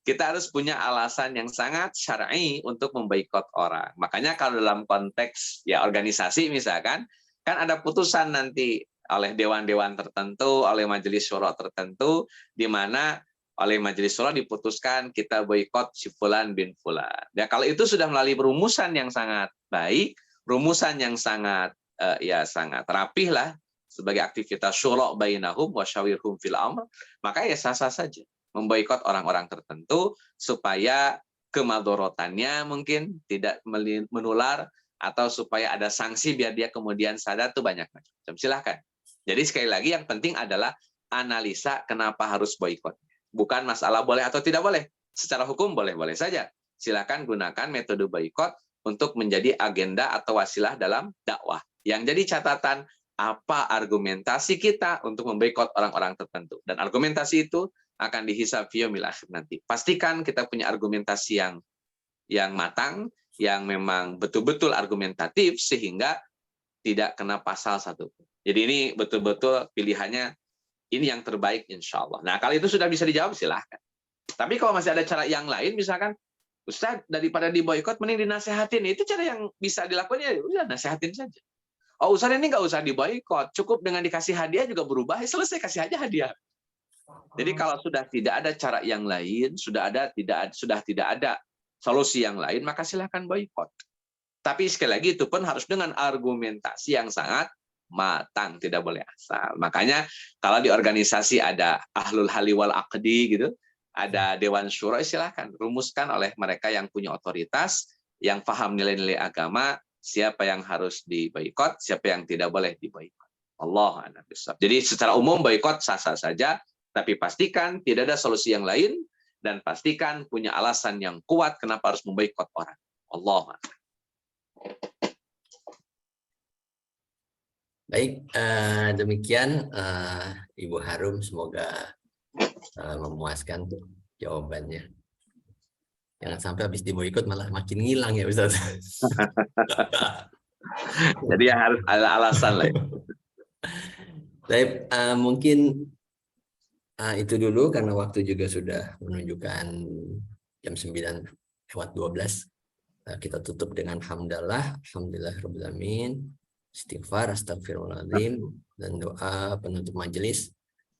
Kita harus punya alasan yang sangat syar'i untuk memboikot orang. Makanya kalau dalam konteks ya organisasi misalkan, kan ada putusan nanti oleh dewan-dewan tertentu, oleh majelis syuro tertentu, di mana oleh majelis syuro diputuskan kita boikot si fulan bin fulan. Ya kalau itu sudah melalui rumusan yang sangat baik, rumusan yang sangat sangat rapih lah sebagai aktivitas syuro bainahum wa syawirhum fil amr, maka ya sah-sah saja memboikot orang-orang tertentu supaya kemadorotannya mungkin tidak menular, atau supaya ada sanksi biar dia kemudian sadar, tuh banyak macam. Silahkan. Jadi sekali lagi yang penting adalah analisa kenapa harus boikot. Bukan masalah boleh atau tidak boleh. Secara hukum boleh-boleh saja. Silahkan gunakan metode boikot untuk menjadi agenda atau wasilah dalam dakwah. Yang jadi catatan, apa argumentasi kita untuk memboikot orang-orang tertentu. Dan argumentasi itu akan dihisab yaumil akhir nanti. Pastikan kita punya argumentasi yang matang, yang memang betul-betul argumentatif sehingga tidak kena pasal satu. Jadi ini betul-betul pilihannya ini yang terbaik insya Allah. Nah kalau itu sudah bisa dijawab silahkan. Tapi kalau masih ada cara yang lain, misalkan Ustaz daripada diboikot mending dinasehatin, itu cara yang bisa dilakukan ya udah nasehatin saja. Oh Ustaz ini nggak usah diboikot, cukup dengan dikasih hadiah juga berubah, selesai kasih aja hadiah. Jadi kalau sudah tidak ada cara yang lain, sudah tidak ada solusi yang lain, maka silahkan boikot. Tapi sekali lagi itu pun harus dengan argumentasi yang sangat matang, tidak boleh asal. Makanya kalau di organisasi ada ahlul hali wal aqdi gitu, ada dewan syuro, silahkan rumuskan oleh mereka yang punya otoritas, yang paham nilai-nilai agama, siapa yang harus diboikot, siapa yang tidak boleh diboikot. Allah a'lam bishawab. Jadi secara umum boikot sah-sah saja, tapi pastikan tidak ada solusi yang lain, dan pastikan punya alasan yang kuat kenapa harus memboikot orang. Allah. Baik, demikian Ibu Harum, semoga memuaskan jawabannya. Jangan sampai habis diboikot malah makin ngilang ya Ustaz. Jadi harus ada alasan lah. Baik, mungkin itu dulu karena waktu juga sudah menunjukkan jam 9:12. Kita tutup dengan hamdalah, alhamdulillahirabbil alamin, istighfar, astagfirullahaladzim, dan doa penutup majelis.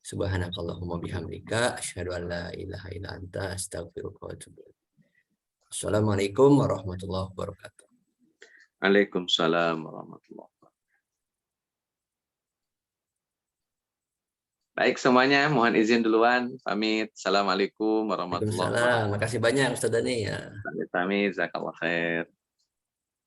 Subhanakallahumma bihamdika asyhadu an la ilaha illa anta astaghfiruka wa atubu ilaik. Assalamualaikum warahmatullahi wabarakatuh. Waalaikumsalam warahmatullahi wabarakatuh. Baik semuanya, mohon izin duluan, pamit. Assalamualaikum warahmatullahi wabarakatuh. Waalaikumsalam. Makasih banyak Ustaz Dani ya. Pamit, jazakallah khair.